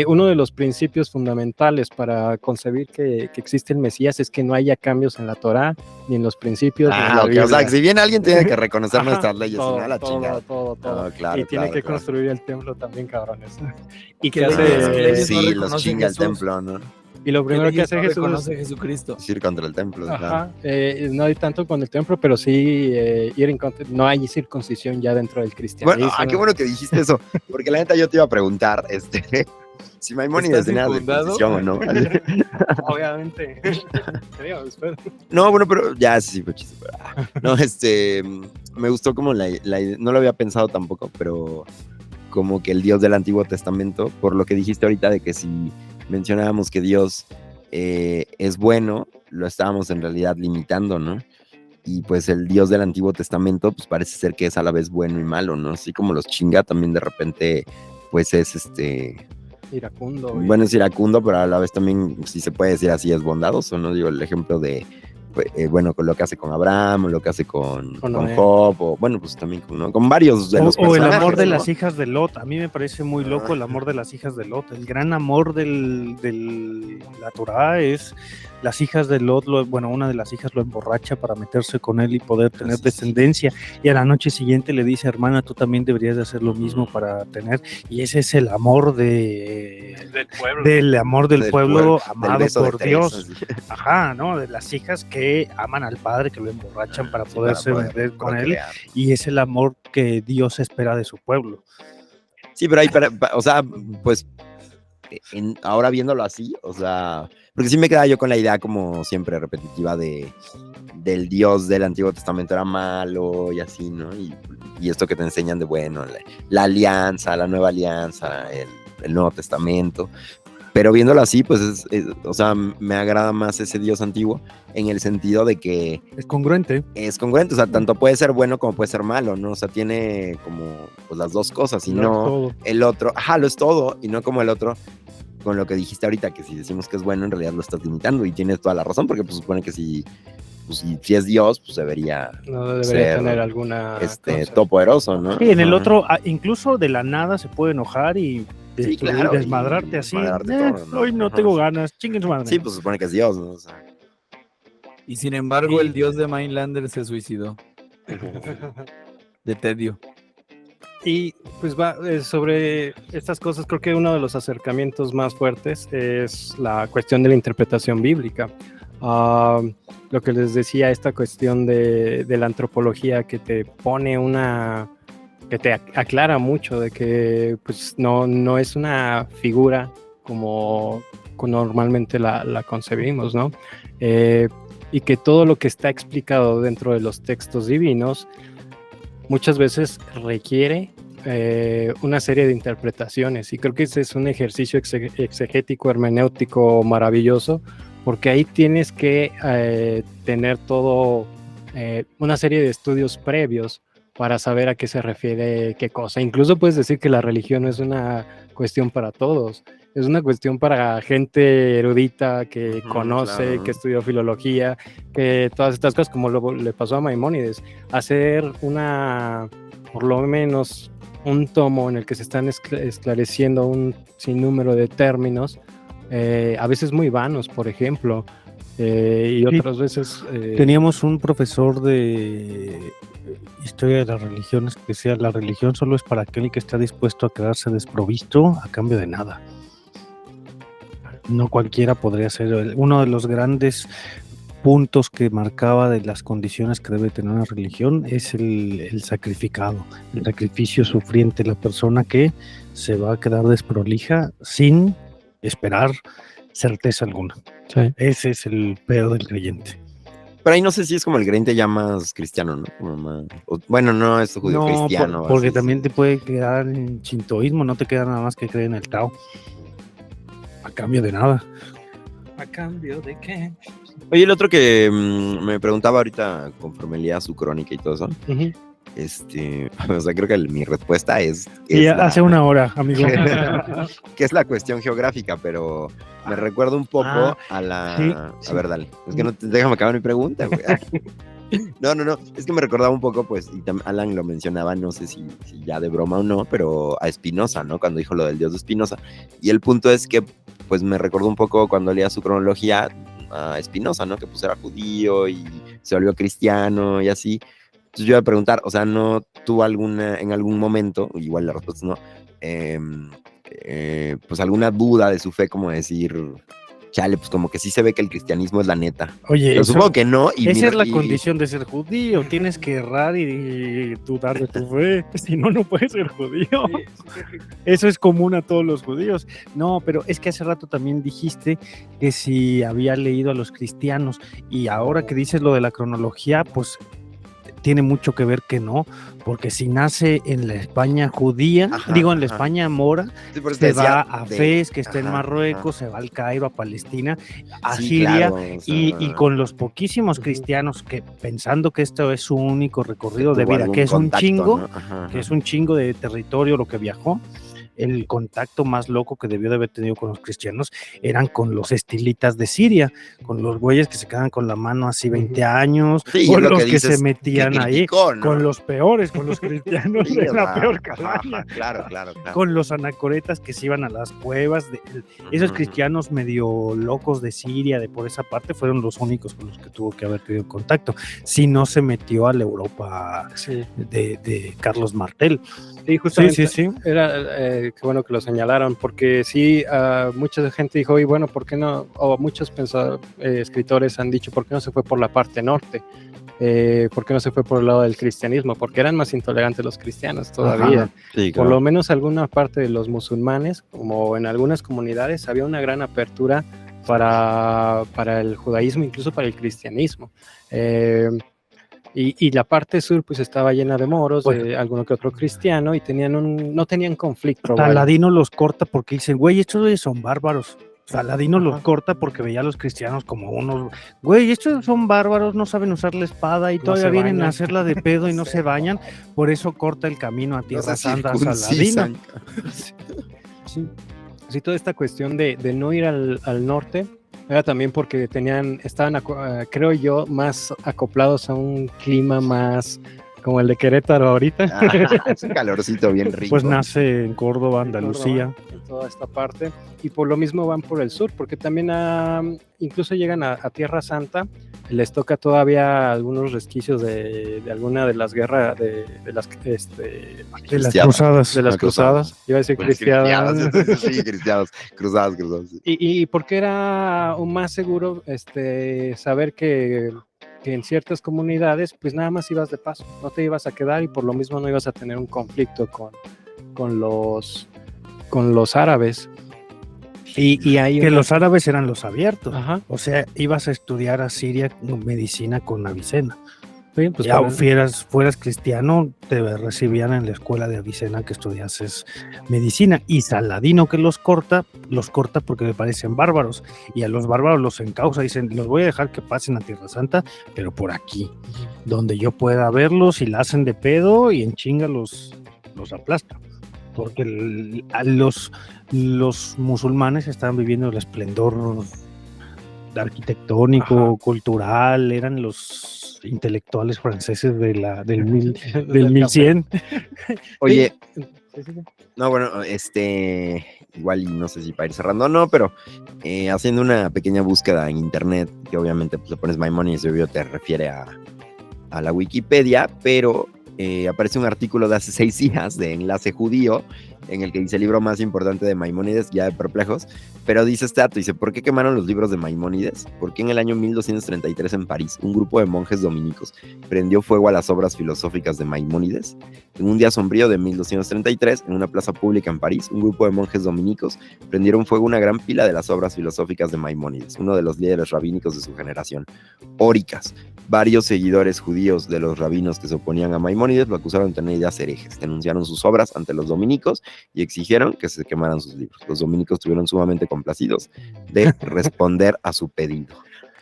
Uno de los principios fundamentales para concebir que existe el Mesías es que no haya cambios en la Torá, ni en los principios, ni en la Ok, Biblia. o sea, si bien alguien tiene que reconocer Ajá, nuestras leyes, todo, si no, la todo, chingada. todo. No, claro, Y tiene claro, que claro. construir el templo también, cabrones. Y ¿Qué que leyes? hace... ¿Qué leyes no Sí, los reconoce chinga el Jesús? templo, ¿no? Y lo primero que hace Jesús reconoce Jesucristo. Es ir contra el templo, claro. Ajá, no hay tanto con el templo, pero sí ir en contra. No hay circuncisión ya dentro del cristianismo. Bueno, qué bueno que dijiste eso, porque la neta yo te iba a preguntar, si Maimónides ¿Estás tenía infundado? circuncisión o no. Obviamente. Creo, espero. No, bueno, pero ya sí fue chiste. No, me gustó como no lo había pensado tampoco, pero como que el Dios del Antiguo Testamento, por lo que dijiste ahorita de que si mencionábamos que Dios es bueno, lo estábamos en realidad limitando, ¿no? Y pues el Dios del Antiguo Testamento, pues parece ser que es a la vez bueno y malo, ¿no? Así como los chinga, también de repente, pues es Iracundo. bueno, es iracundo, pero a la vez también, si se puede decir así, es bondadoso, ¿no? Digo, el ejemplo de, bueno, con lo que hace con Abraham, o lo que hace con Noé. Job, o bueno, pues también con varios de los O el personajes, amor de ¿no? las hijas de Lot. A mí me parece muy loco el amor de las hijas de Lot. El gran amor de la Torá es las hijas de Lot. Una de las hijas lo emborracha para meterse con él y poder tener Sí, sí. descendencia. Y a la noche siguiente le dice, hermana, tú también deberías de hacer lo mismo para tener. Y ese es el amor Del pueblo. del amor del pueblo del amado beso de por tres, Dios. así. Ajá, ¿no? De las hijas que aman al padre, que lo emborrachan para Sí, poderse para meter con él. procrear. Y es el amor que Dios espera de su pueblo. Sí, pero o sea, pues ahora viéndolo así, o sea, porque sí me queda yo con la idea como siempre repetitiva del Dios del Antiguo Testamento era malo y así, ¿no? Y esto que te enseñan de, bueno, la alianza, la nueva alianza, el Nuevo Testamento. Pero viéndolo así, pues, o sea, me agrada más ese Dios antiguo en el sentido de que Es congruente. es congruente, o sea, tanto puede ser bueno como puede ser malo, ¿no? O sea, tiene como pues, las dos cosas, y Lo no es todo. el otro, lo es todo, y no como el otro, con lo que dijiste ahorita, que si decimos que es bueno, en realidad lo estás limitando, y tienes toda la razón, porque pues supone que si es Dios, pues debería No debería ser, tener alguna. cosa. todopoderoso, ¿no? Sí, en el Ajá. otro, incluso de la nada se puede enojar y Sí, destruir, claro, y desmadrarte así. desmadrarte todo, ¿no? Hoy no Ajá. tengo ganas, chinguen su madre. Sí, pues supone que es Dios, ¿no? O sea, Y sin embargo, el dios de Mainlander se suicidó. De tedio. Y pues sobre estas cosas, creo que uno de los acercamientos más fuertes es la cuestión de la interpretación bíblica. Lo que les decía, esta cuestión de la antropología que te pone que te aclara mucho de que pues no es una figura como normalmente la concebimos, ¿no? Y que todo lo que está explicado dentro de los textos divinos muchas veces requiere una serie de interpretaciones, y creo que ese es un ejercicio exegético, hermenéutico maravilloso, porque ahí tienes que tener todo una serie de estudios previos para saber a qué se refiere qué cosa. Incluso puedes decir que la religión no es una cuestión para todos, es una cuestión para gente erudita que conoce, claro. que estudió filología, que todas estas cosas, como le pasó a Maimónides, hacer por lo menos un tomo en el que se están esclareciendo un sinnúmero de términos, a veces muy vanos, por ejemplo, y otras veces... Teníamos un profesor de historia de las religiones que decía, la religión solo es para aquel que está dispuesto a quedarse desprovisto a cambio de nada. No cualquiera podría ser. Uno de los grandes puntos que marcaba de las condiciones que debe tener una religión es el sacrificado, el sacrificio sufriente, la persona que se va a quedar desprolija sin esperar certeza alguna. Sí. Ese es el peor del creyente. Pero ahí no sé si es como el creyente ya más cristiano, ¿no? Como más, bueno, no es judío cristiano. Porque así, también sí. te puede quedar en shintoísmo, no te queda nada más que creer en el Tao. A cambio de nada. ¿A cambio de qué? Oye, el otro que me preguntaba ahorita, conforme leía su crónica y todo eso, o sea, creo que mi respuesta es... Y hace una hora, amigo. que es la cuestión geográfica, pero me recuerda un poco a la... sí. A ver, dale. Es que no déjame acabar mi pregunta, güey. No. Es que me recordaba un poco, pues, y Alan lo mencionaba, no sé si ya de broma o no, pero a Spinoza, ¿no? Cuando dijo lo del dios de Spinoza. Y el punto es que, pues, me recordó un poco cuando leía su cronología a Spinoza, ¿no? Que pues era judío y se volvió cristiano y así. Entonces yo iba a preguntar, o sea, ¿no tuvo en algún momento, igual la respuesta es no, pues alguna duda de su fe, como decir, chale, pues como que sí se ve que el cristianismo es la neta? Oye, Pero supongo que no. Esa es la condición de ser judío. Tienes que errar y dudar de tu fe. Si no, no puedes ser judío. Eso es común a todos los judíos. No, pero es que hace rato también dijiste que si había leído a los cristianos, y ahora que dices lo de la cronología, pues tiene mucho que ver que no, porque si nace en la España judía, en la España mora, sí, se va a Fez, que está en Marruecos, se va al Cairo, a Palestina, a Siria, claro, o sea, y con los poquísimos cristianos que, pensando que esto es su único recorrido de vida, que es un chingo, ¿no? que es un chingo de territorio lo que viajó, el contacto más loco que debió de haber tenido con los cristianos eran con los estilitas de Siria, con los güeyes que se quedaban con la mano así 20 años, sí, con los que dices, se metían ahí, ¿no? con los peores, con los cristianos Sí, de la ajá, peor calaña, claro. con los anacoretas que se iban a las cuevas, esos cristianos medio locos de Siria, de por esa parte, fueron los únicos con los que tuvo que haber tenido contacto, si no se metió a la Europa de Carlos Martel. Sí, justamente. Sí. Era qué bueno que lo señalaron, porque sí, mucha gente dijo, y bueno, ¿por qué no? O muchos escritores han dicho, ¿por qué no se fue por la parte norte? ¿Por qué no se fue por el lado del cristianismo? Porque eran más intolerantes los cristianos todavía. Sí, claro. Por lo menos alguna parte de los musulmanes, como en algunas comunidades, había una gran apertura para el judaísmo, incluso para el cristianismo. Y la parte sur pues estaba llena de moros, de alguno que otro cristiano, y no tenían conflicto. Saladino los corta porque dicen, güey, estos son bárbaros. Saladino los corta porque veía a los cristianos como unos, güey, estos son bárbaros, no saben usar la espada y todavía vienen a hacerla de pedo y no se bañan. Por eso corta el camino a Tierra Santa a Saladino. Sí, toda esta cuestión de no ir al norte era también porque estaban, creo yo, más acoplados a un clima más como el de Querétaro ahorita. Es un calorcito bien rico. Pues nace en Córdoba, Andalucía. En toda esta parte. Y por lo mismo van por el sur, porque también incluso llegan a Tierra Santa. Les toca todavía algunos resquicios de alguna de las guerras de las cruzadas. De las cruzadas. Iba a decir cristianas. Sí, cristianos. Cruzadas. Sí. Y porque era aún más seguro saber que en ciertas comunidades pues nada más ibas de paso, no te ibas a quedar y por lo mismo no ibas a tener un conflicto con los árabes. Y hay que los árabes eran los abiertos. Ajá. O sea, ibas a estudiar a Siria medicina con Avicena. Sí, pues ya fueras cristiano, te recibían en la escuela de Avicena que estudiases medicina. Y Saladino, que los corta porque me parecen bárbaros. Y a los bárbaros los encausa, dicen, los voy a dejar que pasen a Tierra Santa, pero por aquí, donde yo pueda verlos, y la hacen de pedo y en chinga los aplasta. Porque los musulmanes estaban viviendo el esplendor arquitectónico, cultural, eran los intelectuales franceses del 1100. Oye, no, bueno, igual y no sé si para ir cerrando o no, pero haciendo una pequeña búsqueda en internet, que obviamente pues, le pones Maimonides y obvio te refiere a a la Wikipedia, pero aparece un artículo de hace 6 días de Enlace Judío, en el que dice el libro más importante de Maimónides, Guía de Perplejos, pero dice este dato, dice, ¿por qué quemaron los libros de Maimónides? Porque en el año 1233 en París, un grupo de monjes dominicos prendió fuego a las obras filosóficas de Maimónides. En un día sombrío de 1233, en una plaza pública en París, un grupo de monjes dominicos prendieron fuego una gran pila de las obras filosóficas de Maimónides, uno de los líderes rabínicos de su generación, Óricas. Varios seguidores judíos de los rabinos que se oponían a Maimónides lo acusaron de tener ideas herejes, denunciaron sus obras ante los dominicos y exigieron que se quemaran sus libros. Los dominicos estuvieron sumamente complacidos de responder a su pedido.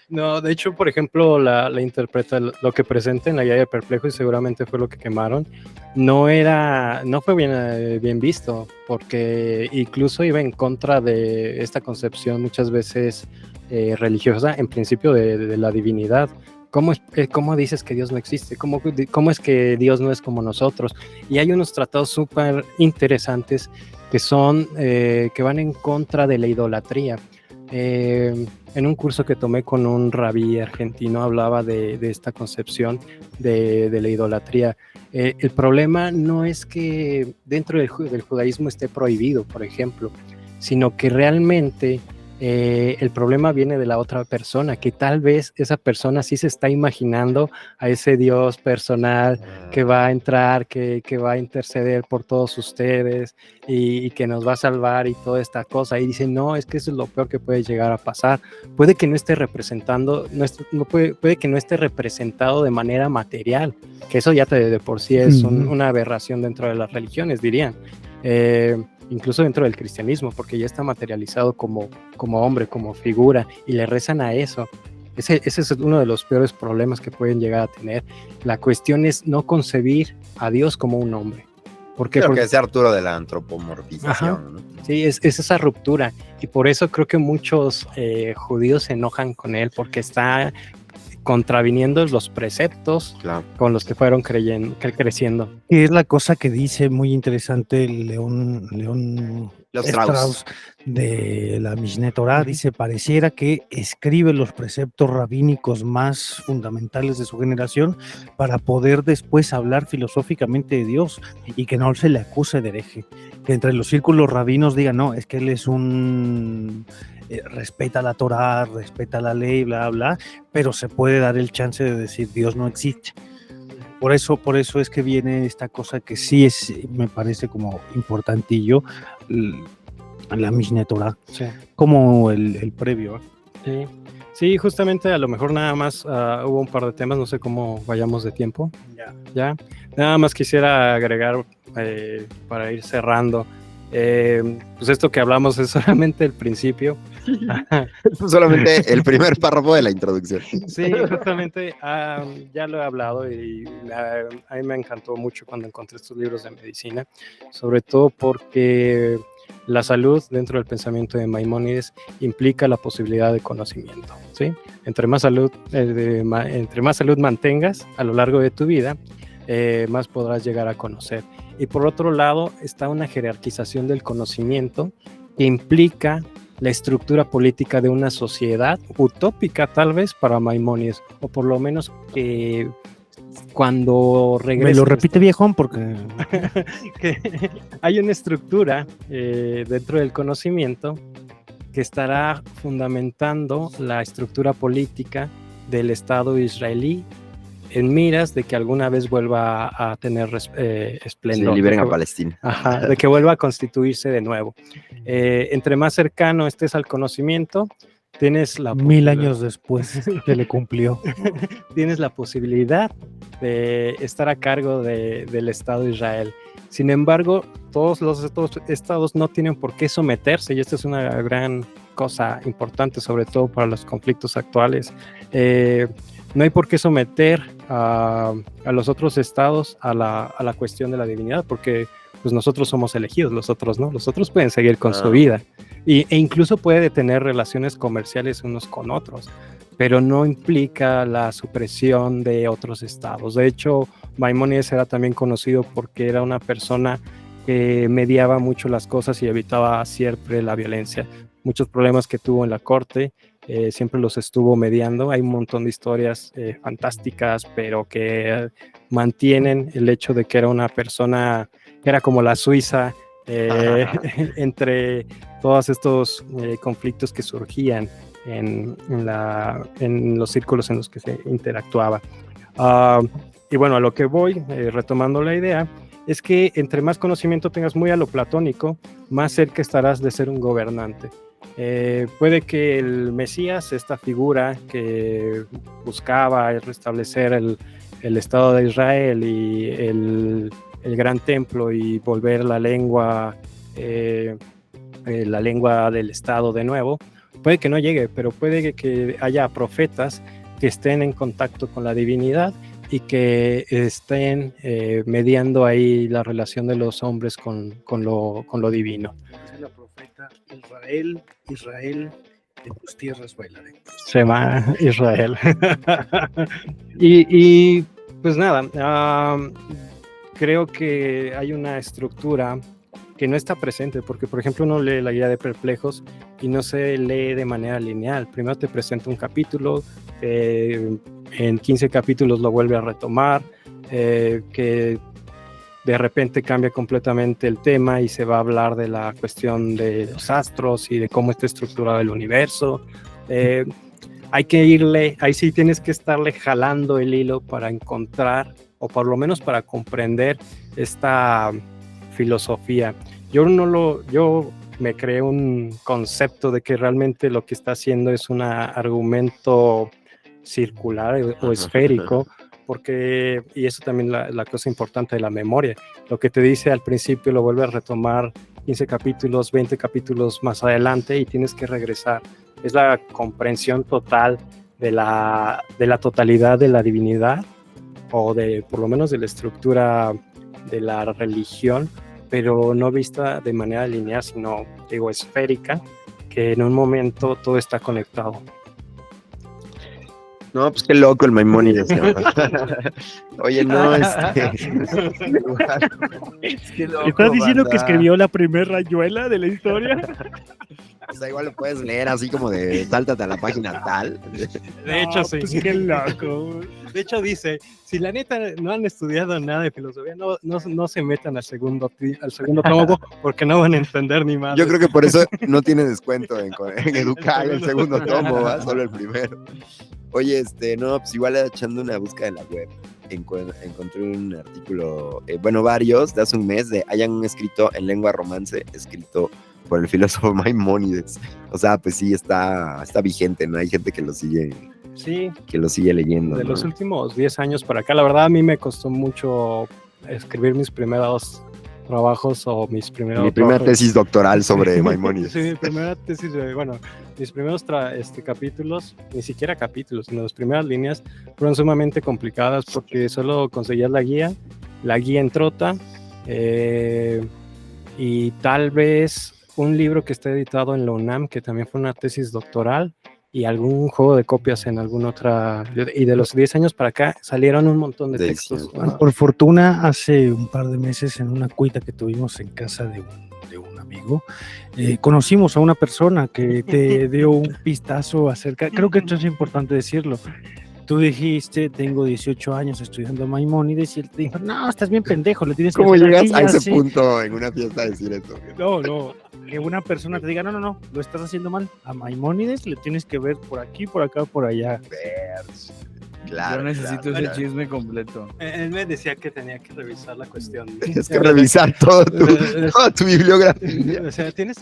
No, de hecho, por ejemplo, la interpreta lo que presenta en la guía de Perplejo, y seguramente fue lo que quemaron, no fue bien visto, porque incluso iba en contra de esta concepción muchas veces religiosa, en principio de la divinidad. ¿Cómo dices que Dios no existe? ¿Cómo es que Dios no es como nosotros? Y hay unos tratados súper interesantes que van en contra de la idolatría. En un curso que tomé con un rabí argentino hablaba de esta concepción de la idolatría. El problema no es que dentro del judaísmo esté prohibido, por ejemplo, sino que realmente el problema viene de la otra persona, que tal vez esa persona sí se está imaginando a ese Dios personal que va a entrar, que va a interceder por todos ustedes y que nos va a salvar y toda esta cosa, y dice, no, es que eso es lo peor que puede llegar a pasar. Puede que no esté representando, puede que no esté representado de manera material, que eso ya de por sí es una aberración dentro de las religiones, dirían. Incluso dentro del cristianismo, porque ya está materializado como hombre, como figura, y le rezan a eso. Ese es uno de los peores problemas que pueden llegar a tener. La cuestión es no concebir a Dios como un hombre. Creo que es Arturo de la antropomorfización, ¿no? Sí, es esa ruptura, y por eso creo que muchos judíos se enojan con él, porque está contraviniendo los preceptos con los que fueron creciendo. Que es la cosa que dice muy interesante León Strauss de la Mishneh Torah. Dice, pareciera que escribe los preceptos rabínicos más fundamentales de su generación para poder después hablar filosóficamente de Dios y que no se le acuse de hereje. Que entre los círculos rabinos digan, no, es que él es respeta la Torah, respeta la ley, bla, bla, pero se puede dar el chance de decir Dios no existe. Por eso es que viene esta cosa que sí me parece como importantillo, la Mishneh Torah, sí, como el previo. Sí, justamente a lo mejor nada más hubo un par de temas, no sé cómo vayamos de tiempo. Ya. Nada más quisiera agregar para ir cerrando. Pues esto que hablamos es solamente el principio. Solamente el primer párrafo de la introducción. Sí, justamente ya lo he hablado y a mí me encantó mucho cuando encontré estos libros de medicina, sobre todo porque la salud dentro del pensamiento de Maimónides implica la posibilidad de conocimiento, ¿sí? Entre más salud mantengas a lo largo de tu vida, más podrás llegar a conocer. Y por otro lado está una jerarquización del conocimiento que implica la estructura política de una sociedad utópica tal vez para Maimónides, o por lo menos que cuando regrese... Me lo repite viejón porque... que hay una estructura dentro del conocimiento que estará fundamentando la estructura política del Estado israelí en miras de que alguna vez vuelva a tener esplendor. Sí, liberen a Palestina. De que vuelva a constituirse de nuevo. Entre más cercano estés al conocimiento, tienes la 1000 años después que le cumplió. Tienes la posibilidad de estar a cargo del Estado de Israel. Sin embargo, todos los estados no tienen por qué someterse, y esta es una gran cosa importante, sobre todo para los conflictos actuales. No hay por qué someter a los otros estados a la cuestión de la divinidad, porque pues nosotros somos elegidos, los otros no, los otros pueden seguir con su vida e incluso puede tener relaciones comerciales unos con otros, pero no implica la supresión de otros estados. De hecho, Maimónides era también conocido porque era una persona que mediaba mucho las cosas y evitaba siempre la violencia. Muchos problemas que tuvo en la corte siempre los estuvo mediando. Hay un montón de historias fantásticas, pero que mantienen el hecho de que era una persona que era como la Suiza entre todos estos conflictos que surgían en los círculos en los que se interactuaba. Y bueno, a lo que voy, retomando la idea, es que entre más conocimiento tengas muy a lo platónico, más cerca estarás de ser un gobernante. Puede que el Mesías, esta figura que buscaba restablecer el Estado de Israel y el gran templo y volver la lengua del Estado de nuevo, puede que no llegue, pero puede que haya profetas que estén en contacto con la divinidad y que estén mediando ahí la relación de los hombres con lo divino. La profeta Israel, de tus tierras bailaré. Se llama Israel. y pues nada, creo que hay una estructura que no está presente, porque por ejemplo uno lee la guía de Perplejos y no se lee de manera lineal. Primero te presenta un capítulo, en 15 capítulos lo vuelve a retomar, que de repente cambia completamente el tema y se va a hablar de la cuestión de los astros y de cómo está estructurado el universo. Hay que irle, ahí sí tienes que estarle jalando el hilo para encontrar, o por lo menos para comprender esta filosofía. Yo me creé un concepto de que realmente lo que está haciendo es un argumento circular o esférico, porque, y eso también la cosa importante de la memoria, lo que te dice al principio lo vuelve a retomar 15 capítulos, 20 capítulos más adelante y tienes que regresar. Es la comprensión total de la totalidad de la divinidad, o de por lo menos de la estructura de la religión, pero no vista de manera lineal, sino, digo, esférica, que en un momento todo está conectado. No, pues qué loco el Maimónides. Oye, no, ¿Estás diciendo que escribió la primera rayuela de la historia? O sea, igual lo puedes leer así como de sáltate a la página tal. De hecho, sí. Pues qué loco. De hecho, dice, si la neta no han estudiado nada de filosofía, no se metan al segundo tomo porque no van a entender ni más. Yo creo que por eso no tiene descuento en Educar el segundo tomo, ¿va? Solo el primero. Oye, no, pues igual echando una búsqueda en la web, encontré un artículo, varios, de hace un mes, hayan un escrito en lengua romance, escrito por el filósofo Maimónides. O sea, pues sí, está vigente, ¿no? Hay gente que lo sigue, sí, que lo sigue leyendo. De ¿no? los últimos 10 años para acá, la verdad a mí me costó mucho escribir mis primeros trabajos o mi primera tesis doctoral sobre Maimónides. Sí, mi primera tesis, mis primeros capítulos, ni siquiera capítulos, sino las primeras líneas fueron sumamente complicadas porque solo conseguías la guía en trota, y tal vez un libro que está editado en la UNAM, que también fue una tesis doctoral, y algún juego de copias en alguna otra, y de los 10 años para acá salieron un montón de textos. Bueno, por fortuna, hace un par de meses en una cuita que tuvimos en casa de un amigo, conocimos a una persona que te dio un vistazo acerca, creo que esto es importante decirlo. Tú dijiste, tengo 18 años estudiando Maimónides, y él te dijo, no, estás bien pendejo, le tienes que... ¿Cómo llegas a ese punto en una fiesta a decir eso? No, que una persona te diga, no, lo estás haciendo mal. A Maimónides le tienes que ver por aquí, por acá, por allá. Claro, yo necesito ese chisme completo. Él me decía que tenía que revisar la cuestión. Tienes que revisar toda tu bibliografía. O sea, tienes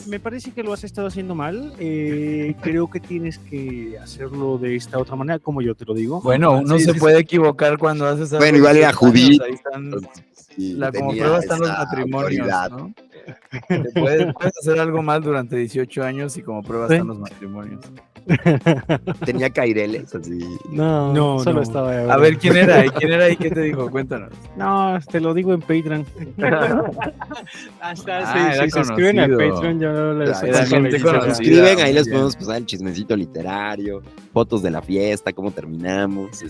me parece que lo has estado haciendo mal. Creo que tienes que hacerlo de esta otra manera, como yo te lo digo. Bueno, uno se puede equivocar cuando haces algo. Bueno, igual era judío. Como prueba están los matrimonios, ¿no? Puedes hacer algo mal durante 18 años y como prueba están los matrimonios. Tenía caireles, así. No, solo estaba. A ver, ¿quién era y qué te dijo? Cuéntanos. No, te lo digo en Patreon. Si se escriben en Patreon, yo les escriben, ahí les podemos pasar el chismecito literario, fotos de la fiesta, cómo terminamos,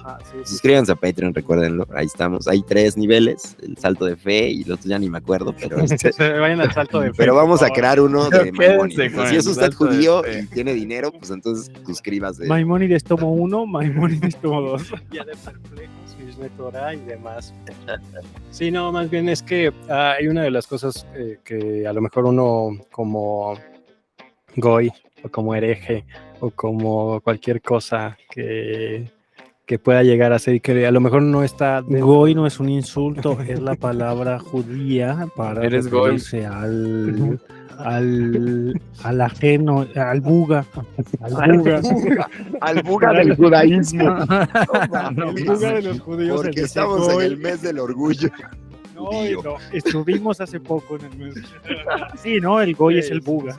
Ajá, sí, sí. Suscríbanse a Patreon, recuérdenlo. Ahí estamos. Hay 3 niveles: el salto de fe y los otros ya ni me acuerdo, pero Vayan al salto de fe. pero vamos a por favor. crear uno de Quédense Maimónides. con Si el es usted salto de judío fe. y tiene dinero, pues entonces suscríbase. Maimónides tomo 1, Maimónides tomo 2. Ya de perplejos, Mishneh Torah y demás. Sí, no, más bien es que hay una de las cosas que a lo mejor uno como goy o como hereje o como cualquier cosa que pueda llegar a ser y que a lo mejor no está dentro. Goy no es un insulto, es la palabra judía para Eres goy. referirse al ajeno, al buga. Al buga del judaísmo. El buga de los judíos. Porque el estamos en goy. el mes del orgullo. No, judío. no, estuvimos hace poco en el mes. Sí, no, el goy es el buga.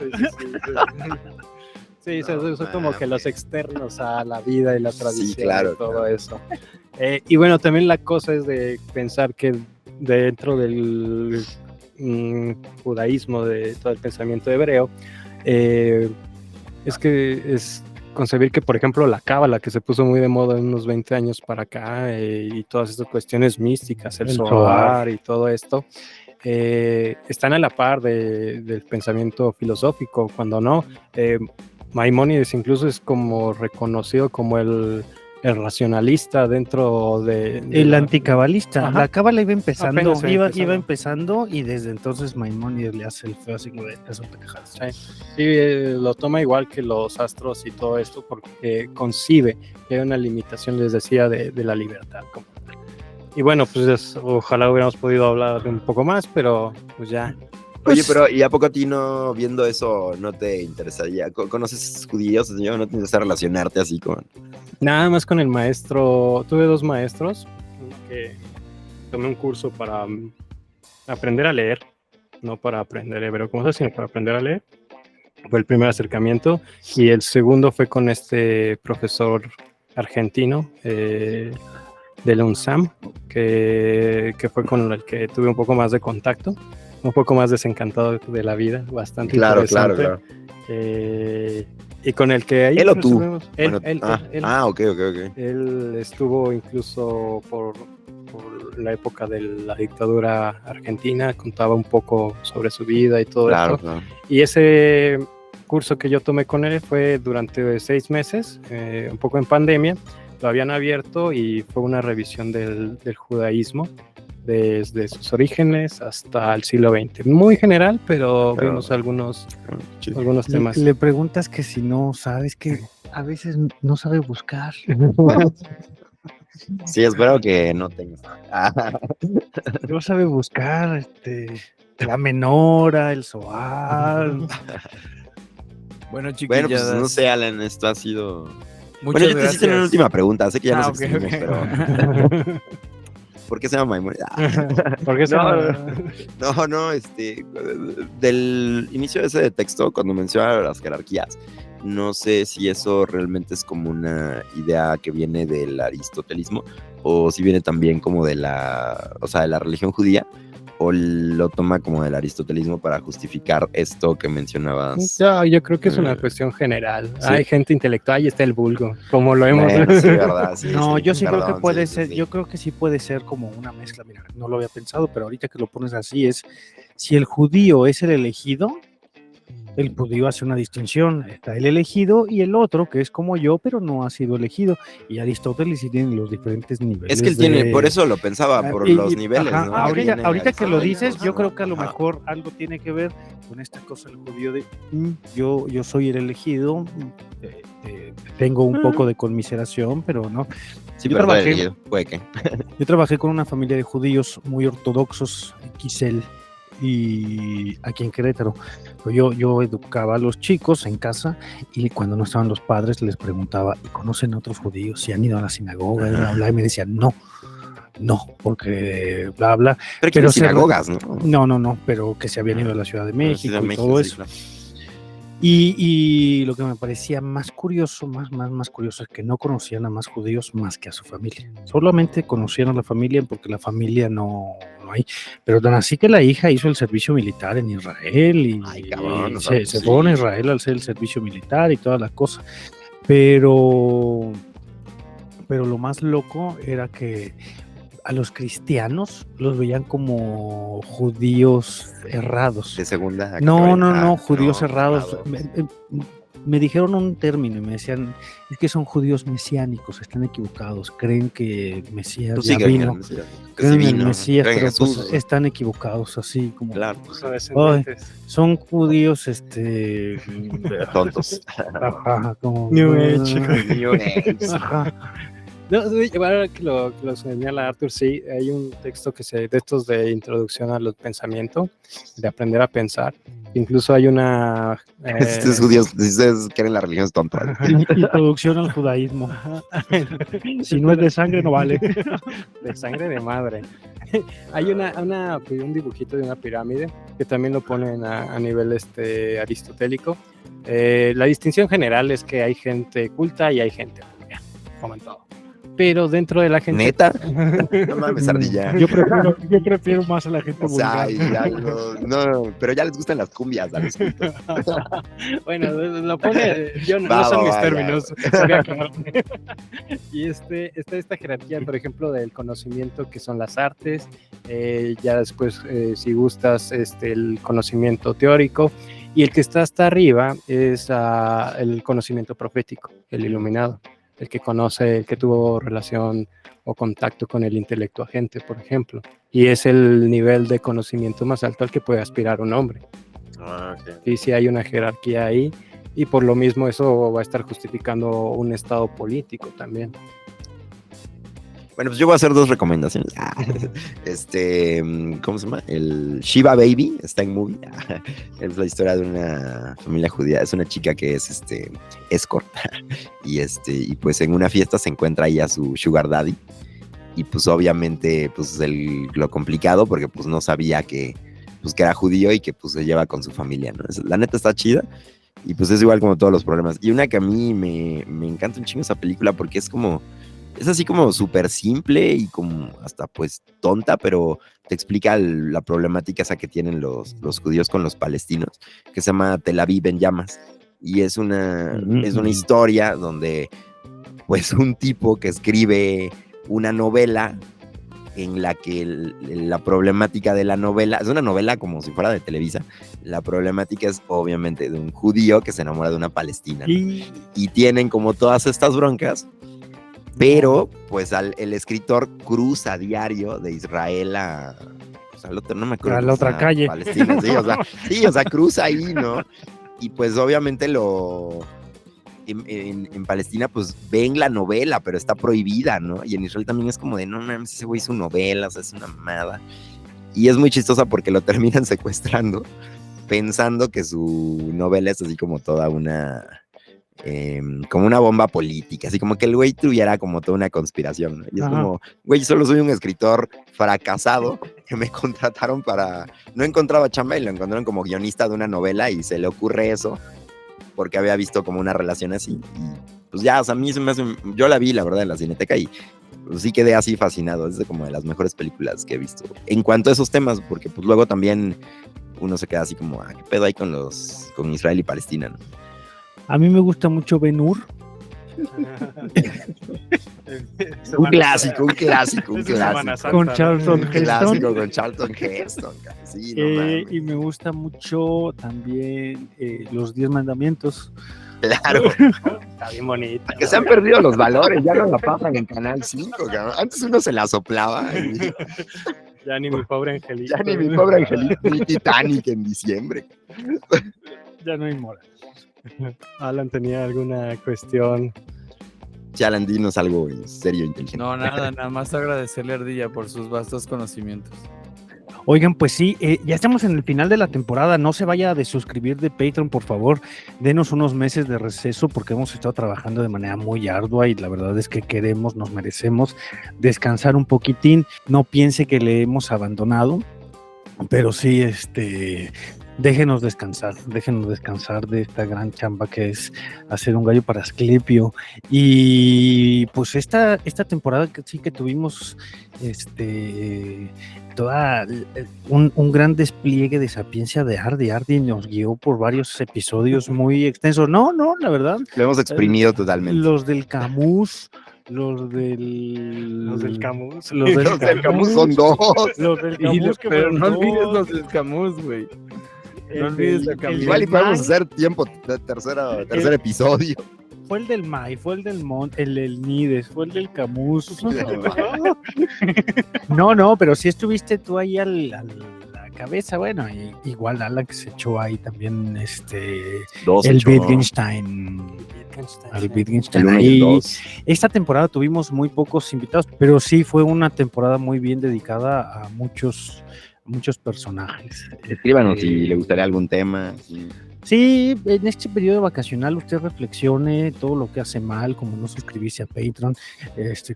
Sí, son como que los externos a la vida y la tradición claro, y todo claro. eso. Y bueno, también la cosa es de pensar que dentro del judaísmo, de todo el pensamiento hebreo, es que es concebir que, por ejemplo, la cábala, que se puso muy de moda en unos 20 años para acá, y todas estas cuestiones místicas, el Zohar y todo esto, están a la par del pensamiento filosófico, cuando no. Maimónides incluso es como reconocido como el racionalista dentro de El la- anticabalista. Ajá. La cábala iba empezando, Apenas iba empezando y desde entonces Maimónides le hace el feo así como de eso te quejas. Sí, lo toma igual que los astros y todo esto porque concibe que hay una limitación, les decía, de la libertad como tal. Y bueno, pues ojalá hubiéramos podido hablar un poco más, pero pues ya. Oye, pero ¿y a poco a ti no, viendo eso, no te interesaría? ¿Conoces judíos? ¿No te interesa relacionarte así con...? Nada más con el maestro, tuve 2 maestros, uno que tomé un curso para aprender a leer, no para aprender hebreo como tal, sino para aprender a leer. Fue el primer acercamiento, y el segundo fue con este profesor argentino de la UNSAM, que fue con el que tuve un poco más de contacto, un poco más desencantado de la vida, bastante Claro, interesante. Y con el que ahí ¿Él o pues, tú? estuvimos- él, Bueno, él. ok. Él estuvo incluso por la época de la dictadura argentina, contaba un poco sobre su vida y todo Claro, esto. claro. Y ese curso que yo tomé con él fue durante 6 meses, un poco en pandemia. Lo habían abierto y fue una revisión del judaísmo desde sus orígenes hasta el siglo XX. Muy general, pero Claro. vimos algunos Chido. temas. Le preguntas que si no sabes que a veces no sabe buscar. Sí, espero que no tengas. No sabe buscar la menora, el Zohar. Bueno, chiquillas. Bueno, pues no sé, Alan, esto ha sido... Muchas Bueno, yo te gracias. hiciste una última pregunta, sé que ya nos ok, extendimos, ok. pero... ¿Por qué se llama Maimónides? ¿Por qué se No, llama? No, del inicio de ese texto, cuando menciona las jerarquías, no sé si eso realmente es como una idea que viene del aristotelismo o si viene también como de la religión judía, o lo toma como del aristotelismo para justificar esto que mencionabas. Yo creo que es una cuestión general. Sí. Hay gente intelectual y está el vulgo, como lo hemos... Bueno, sí, verdad, sí, No, sí, yo sí creo que perdón, puede sí, ser, sí. yo creo que sí puede ser como una mezcla. Mira, no lo había pensado, pero ahorita que lo pones así es, si el judío es el elegido, el judío hace una distinción, está el elegido y el otro que es como yo, pero no ha sido elegido. Y Aristóteles sí tiene los diferentes niveles. Es que él tiene, por eso lo pensaba, por Y- los niveles, ajá, ¿no? ahorita que lo Aristóteles, dices, yo ajá, creo que a lo ajá. mejor algo tiene que ver con esta cosa del judío de yo soy el elegido, tengo un poco de conmiseración, pero no. Sí, Yo pero trabajé- elegido, puede que. Yo trabajé con una familia de judíos muy ortodoxos, Quisel, y aquí en Querétaro. Yo educaba a los chicos en casa y cuando no estaban los padres les preguntaba, ¿y conocen a otros judíos? ¿Si han ido a la sinagoga? Bla, bla, y me decían, no, porque bla, bla. Pero, Pero que sinagogas, ¿no? No, pero que se habían ido a la Ciudad de México Ciudad de y México, todo sí, eso. claro. Y lo que me parecía más curioso, más curioso, es que no conocían a más judíos más que a su familia. Solamente conocían a la familia porque la familia no hay. Pero tan así que la hija hizo el servicio militar en Israel y Ay, cabrón, o sea, se, pues se sí. fue a Israel al hacer el servicio militar y toda la cosa. Pero pero lo más loco era que a los cristianos los veían como judíos errados. De segunda. No, judíos no, errados. errados. Me dijeron un término y me decían, es que son judíos mesiánicos, están equivocados, creen que Mesías Tú ya sigue vino, que creen sí en el vino, Mesías, creen en pero Jesús. pues están equivocados, así como, Claro, Son descendientes. son judíos, tontos. ajá, como, New Age. ajá. No, ahora que lo señala Arthur, sí, hay un texto de estos de introducción al pensamiento, de aprender a pensar. Incluso hay una... Estos judíos, si ustedes creen la religión es tonta. Introducción al judaísmo. Si no es de sangre, no vale. de sangre de madre. Hay un dibujito de una pirámide que también lo ponen a nivel aristotélico. La distinción general es que hay gente culta y hay gente rubia, como en todo. Pero dentro de la gente... ¿Neta? No mames, ardilla. Yo prefiero más a la gente O sea, vulgar. no, pero ya les gustan las cumbias a los cultos. Bueno, lo pone, yo no Va, son va, mis va, términos. Voy a aclarar. Y está esta jerarquía, por ejemplo, del conocimiento que son las artes, ya después, si gustas, el conocimiento teórico, y el que está hasta arriba es el conocimiento profético, el iluminado, el que conoce, el que tuvo relación o contacto con el intelecto agente, por ejemplo, y es el nivel de conocimiento más alto al que puede aspirar un hombre. Y sí hay una jerarquía ahí, y por lo mismo eso va a estar justificando un estado político también. Bueno, pues yo voy a hacer dos recomendaciones. ¿Cómo se llama? El Shiva Baby está en movie. Es la historia de una familia judía. Es una chica que es escort. Y pues en una fiesta se encuentra ahí a su sugar daddy. Y pues obviamente pues lo complicado porque pues no sabía que era judío y que pues se lleva con su familia, ¿no? La neta está chida. Y pues es igual como todos los problemas. Y una que a mí me encanta un chingo esa película porque es así como súper simple y como hasta pues tonta, pero te explica la problemática esa que tienen los judíos con los palestinos, que se llama Tel Aviv en llamas. Y es una historia donde pues un tipo que escribe una novela en la que la problemática de la novela, es una novela como si fuera de Televisa, la problemática es obviamente de un judío que se enamora de una palestina, ¿no? Y tienen como todas estas broncas. Pero, pues, el escritor cruza diario de Israel al otro, no me acuerdo. A la otra calle. Palestina, sí, o sea, cruza ahí, ¿no? Y pues, obviamente, en Palestina, pues, ven la novela, pero está prohibida, ¿no? Y en Israel también es como de, no mames, ese güey hizo novela, o sea, es una mamada. Y es muy chistosa porque lo terminan secuestrando, pensando que su novela es así como toda como una bomba política, así como que el güey tuviera como toda una conspiración, ¿no? Y es como, güey, solo soy un escritor fracasado que me contrataron no encontraba chamba y lo encontraron como guionista de una novela y se le ocurre eso porque había visto como una relación así y pues ya, o sea, a mí yo la vi, la verdad, en la Cineteca y pues sí quedé así fascinado, es como de las mejores películas que he visto en cuanto a esos temas, porque pues luego también uno se queda así como, ¿qué pedo hay con Israel y Palestina, ¿no? A mí me gusta mucho Ben-Hur. Un clásico. Con Charlton Un clásico con Charlton Heston. Sí, y me gusta mucho también Los 10 Mandamientos. Claro. Está bien bonito. Que se han perdido los valores, ya no la pasan en Canal 5, cabrón. Antes uno se la soplaba. Ya ni mi pobre angelito. Ya ni mi pobre angelito, ni Titanic en diciembre. Ya no hay moral. Alan tenía alguna cuestión. Alan, dinos algo serio e inteligente. No, nada más agradecerle a Ardilla por sus vastos conocimientos. Oigan, pues sí, ya estamos en el final de la temporada, no se vaya a desuscribir de Patreon, por favor, denos unos meses de receso porque hemos estado trabajando de manera muy ardua y la verdad es que nos merecemos descansar un poquitín, no piense que le hemos abandonado, pero sí, déjenos descansar de esta gran chamba que es hacer un gallo para Asclepio. Y pues esta temporada que sí que tuvimos toda un gran despliegue de sapiencia de Ardi nos guió por varios episodios muy extensos. No, la verdad. Lo hemos exprimido totalmente. Los del Camus, Los del Camus. Los del Camus son dos. Los del Y Camus que pero fueron no olvides dos. los del Camus, güey. El No olvides del- a Camus. el Igual y del podemos Mai, hacer tiempo de tercer episodio. Fue el del Mai, fue el del el del Nides, fue el del Camus. No, pero si estuviste tú ahí a la cabeza, bueno, igual Alan que se echó ahí también Dos, el ocho, Wittgenstein. El el Wittgenstein. uno y el Ahí, dos. esta temporada tuvimos muy pocos invitados, pero sí fue una temporada muy bien dedicada a muchos personajes. Escríbanos si le gustaría algún tema. Sí, en este periodo vacacional usted reflexione todo lo que hace mal, como no suscribirse a Patreon,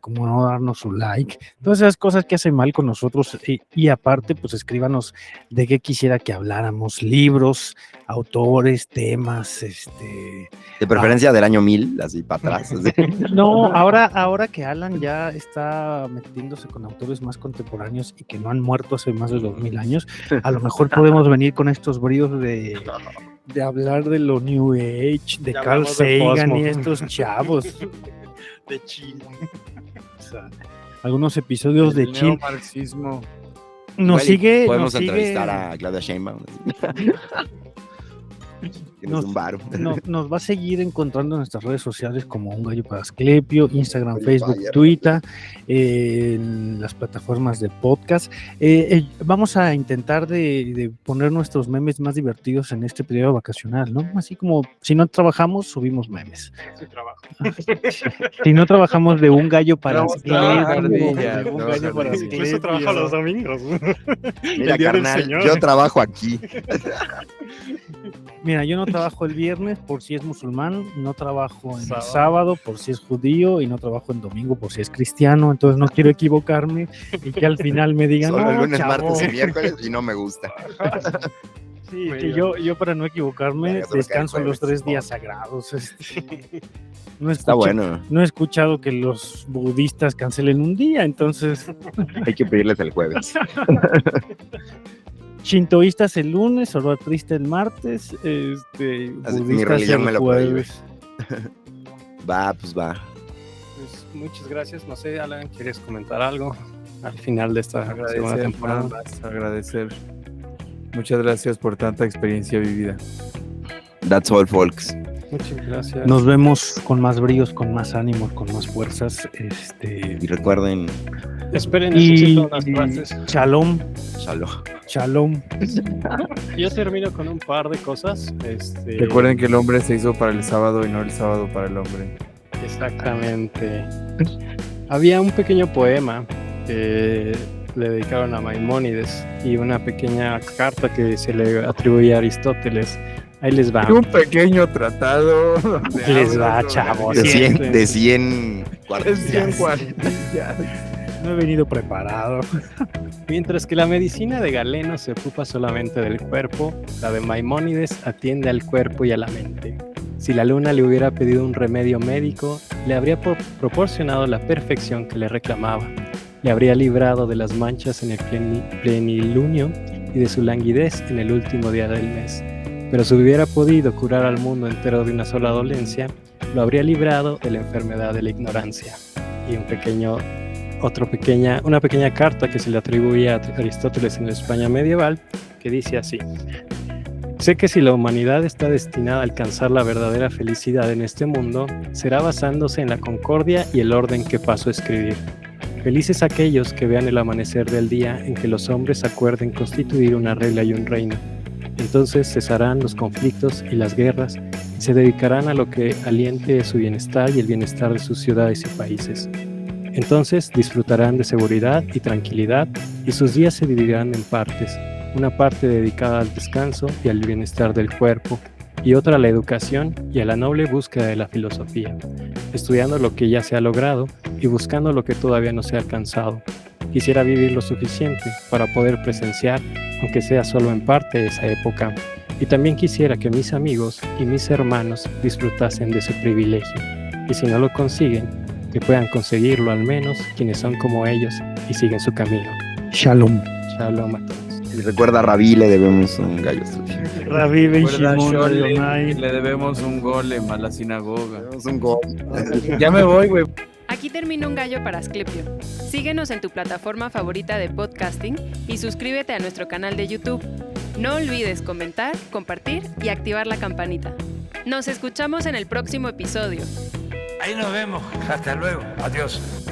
como no darnos su like, todas esas cosas que hace mal con nosotros y aparte, pues escríbanos de qué quisiera que habláramos, libros, autores, temas, De preferencia del año 1000, así para atrás. así. No, ahora que Alan ya está metiéndose con autores más contemporáneos y que no han muerto hace más de 2000 años, a lo mejor podemos venir con estos bríos de hablar de lo New Age, de Ya Carl hablamos de Sagan Cosmo. y estos chavos. De Chile. O sea, algunos episodios de El chill. neomarxismo. Nos Igual y podemos sigue, entrevistar a Claudia Sheinbaum. así. Que nos dé un varo. nos va a seguir encontrando en nuestras redes sociales como Un Gallo para Asclepio, Instagram, Free Facebook, Fire. Twitter, en las plataformas de podcast. Vamos a intentar de poner nuestros memes más divertidos en este periodo vacacional, ¿no? Así como si no trabajamos, subimos memes. Su trabajo. Si no trabajamos de Un Gallo para Vamos a trabajar Asclepio, de ella, de Un trabajar Gallo para de ella. Incluso trabaja Asclepio. los domingos. Mira, El día del carnal, Señor. yo trabajo aquí. Mira, yo no trabajo el viernes por si es musulmán, no trabajo en Sábado. sábado por si es judío y no trabajo en domingo por si es cristiano, entonces no quiero equivocarme y que al final me digan, Solo el no, lunes, chavo". martes y miércoles y no me gusta. Sí, que yo para no equivocarme Verga, solo descanso cae los jueves. 3 días sagrados. No Está bueno. No he escuchado que los budistas cancelen un día, entonces Hay que pedirles el jueves. shintoístas el lunes, zoroastrista el martes, Así, mi budistas religión el me lo prohíbe. jueves. Va, pues va. Pues, muchas gracias. No sé, Alan, ¿quieres comentar algo al final de esta segunda Agradecer, temporada? nada más, agradecer. Muchas gracias por tanta experiencia vivida. That's all, folks. Muchas gracias. Nos vemos con más bríos, con más ánimos, con más fuerzas. Y recuerden, Esperen, Y necesito unas frases. shalom, shalom. shalom. Yo termino con un par de cosas. Recuerden que el hombre se hizo para el sábado y no el sábado para el hombre. Exactamente. Había un pequeño poema que le dedicaron a Maimónides y una pequeña carta que se le atribuye a Aristóteles. Ahí les va. Un pequeño tratado. donde Les habla va, sobre chavos. De 100, siente. de 100 de 100 cuartillas. cuartillas. No he venido preparado. Mientras que la medicina de Galeno se ocupa solamente del cuerpo, la de Maimónides atiende al cuerpo y a la mente. Si la luna le hubiera pedido un remedio médico, le habría proporcionado la perfección que le reclamaba. Le habría librado de las manchas en el plenilunio y de su languidez en el último día del mes. Pero si hubiera podido curar al mundo entero de una sola dolencia, lo habría librado de la enfermedad de la ignorancia. Y una pequeña carta que se le atribuye a Aristóteles en la España medieval, que dice así: sé que si la humanidad está destinada a alcanzar la verdadera felicidad en este mundo, será basándose en la concordia y el orden que paso a escribir. Felices aquellos que vean el amanecer del día en que los hombres acuerden constituir una regla y un reino. Entonces cesarán los conflictos y las guerras y se dedicarán a lo que aliente su bienestar y el bienestar de sus ciudades y países. Entonces disfrutarán de seguridad y tranquilidad y sus días se dividirán en partes, una parte dedicada al descanso y al bienestar del cuerpo y otra a la educación y a la noble búsqueda de la filosofía, estudiando lo que ya se ha logrado y buscando lo que todavía no se ha alcanzado. Quisiera vivir lo suficiente para poder presenciar, aunque sea solo en parte, esa época, y también quisiera que mis amigos y mis hermanos disfrutasen de ese privilegio, y si no lo consiguen, que puedan conseguirlo al menos quienes son como ellos y siguen su camino. Shalom. Shalom a todos. Y recuerda a Rabí, le debemos un gallo sucio. Rabí Ben Recuerda, Shimon Shole, Adonai. le debemos un golem a la sinagoga. Le debemos un gol. Ya me voy, güey. Aquí Aquí termina un gallo para Asclepio. Síguenos en tu plataforma favorita de podcasting y suscríbete a nuestro canal de YouTube. No olvides comentar, compartir y activar la campanita. Nos escuchamos en el próximo episodio. Ahí nos vemos. Hasta luego. Adiós.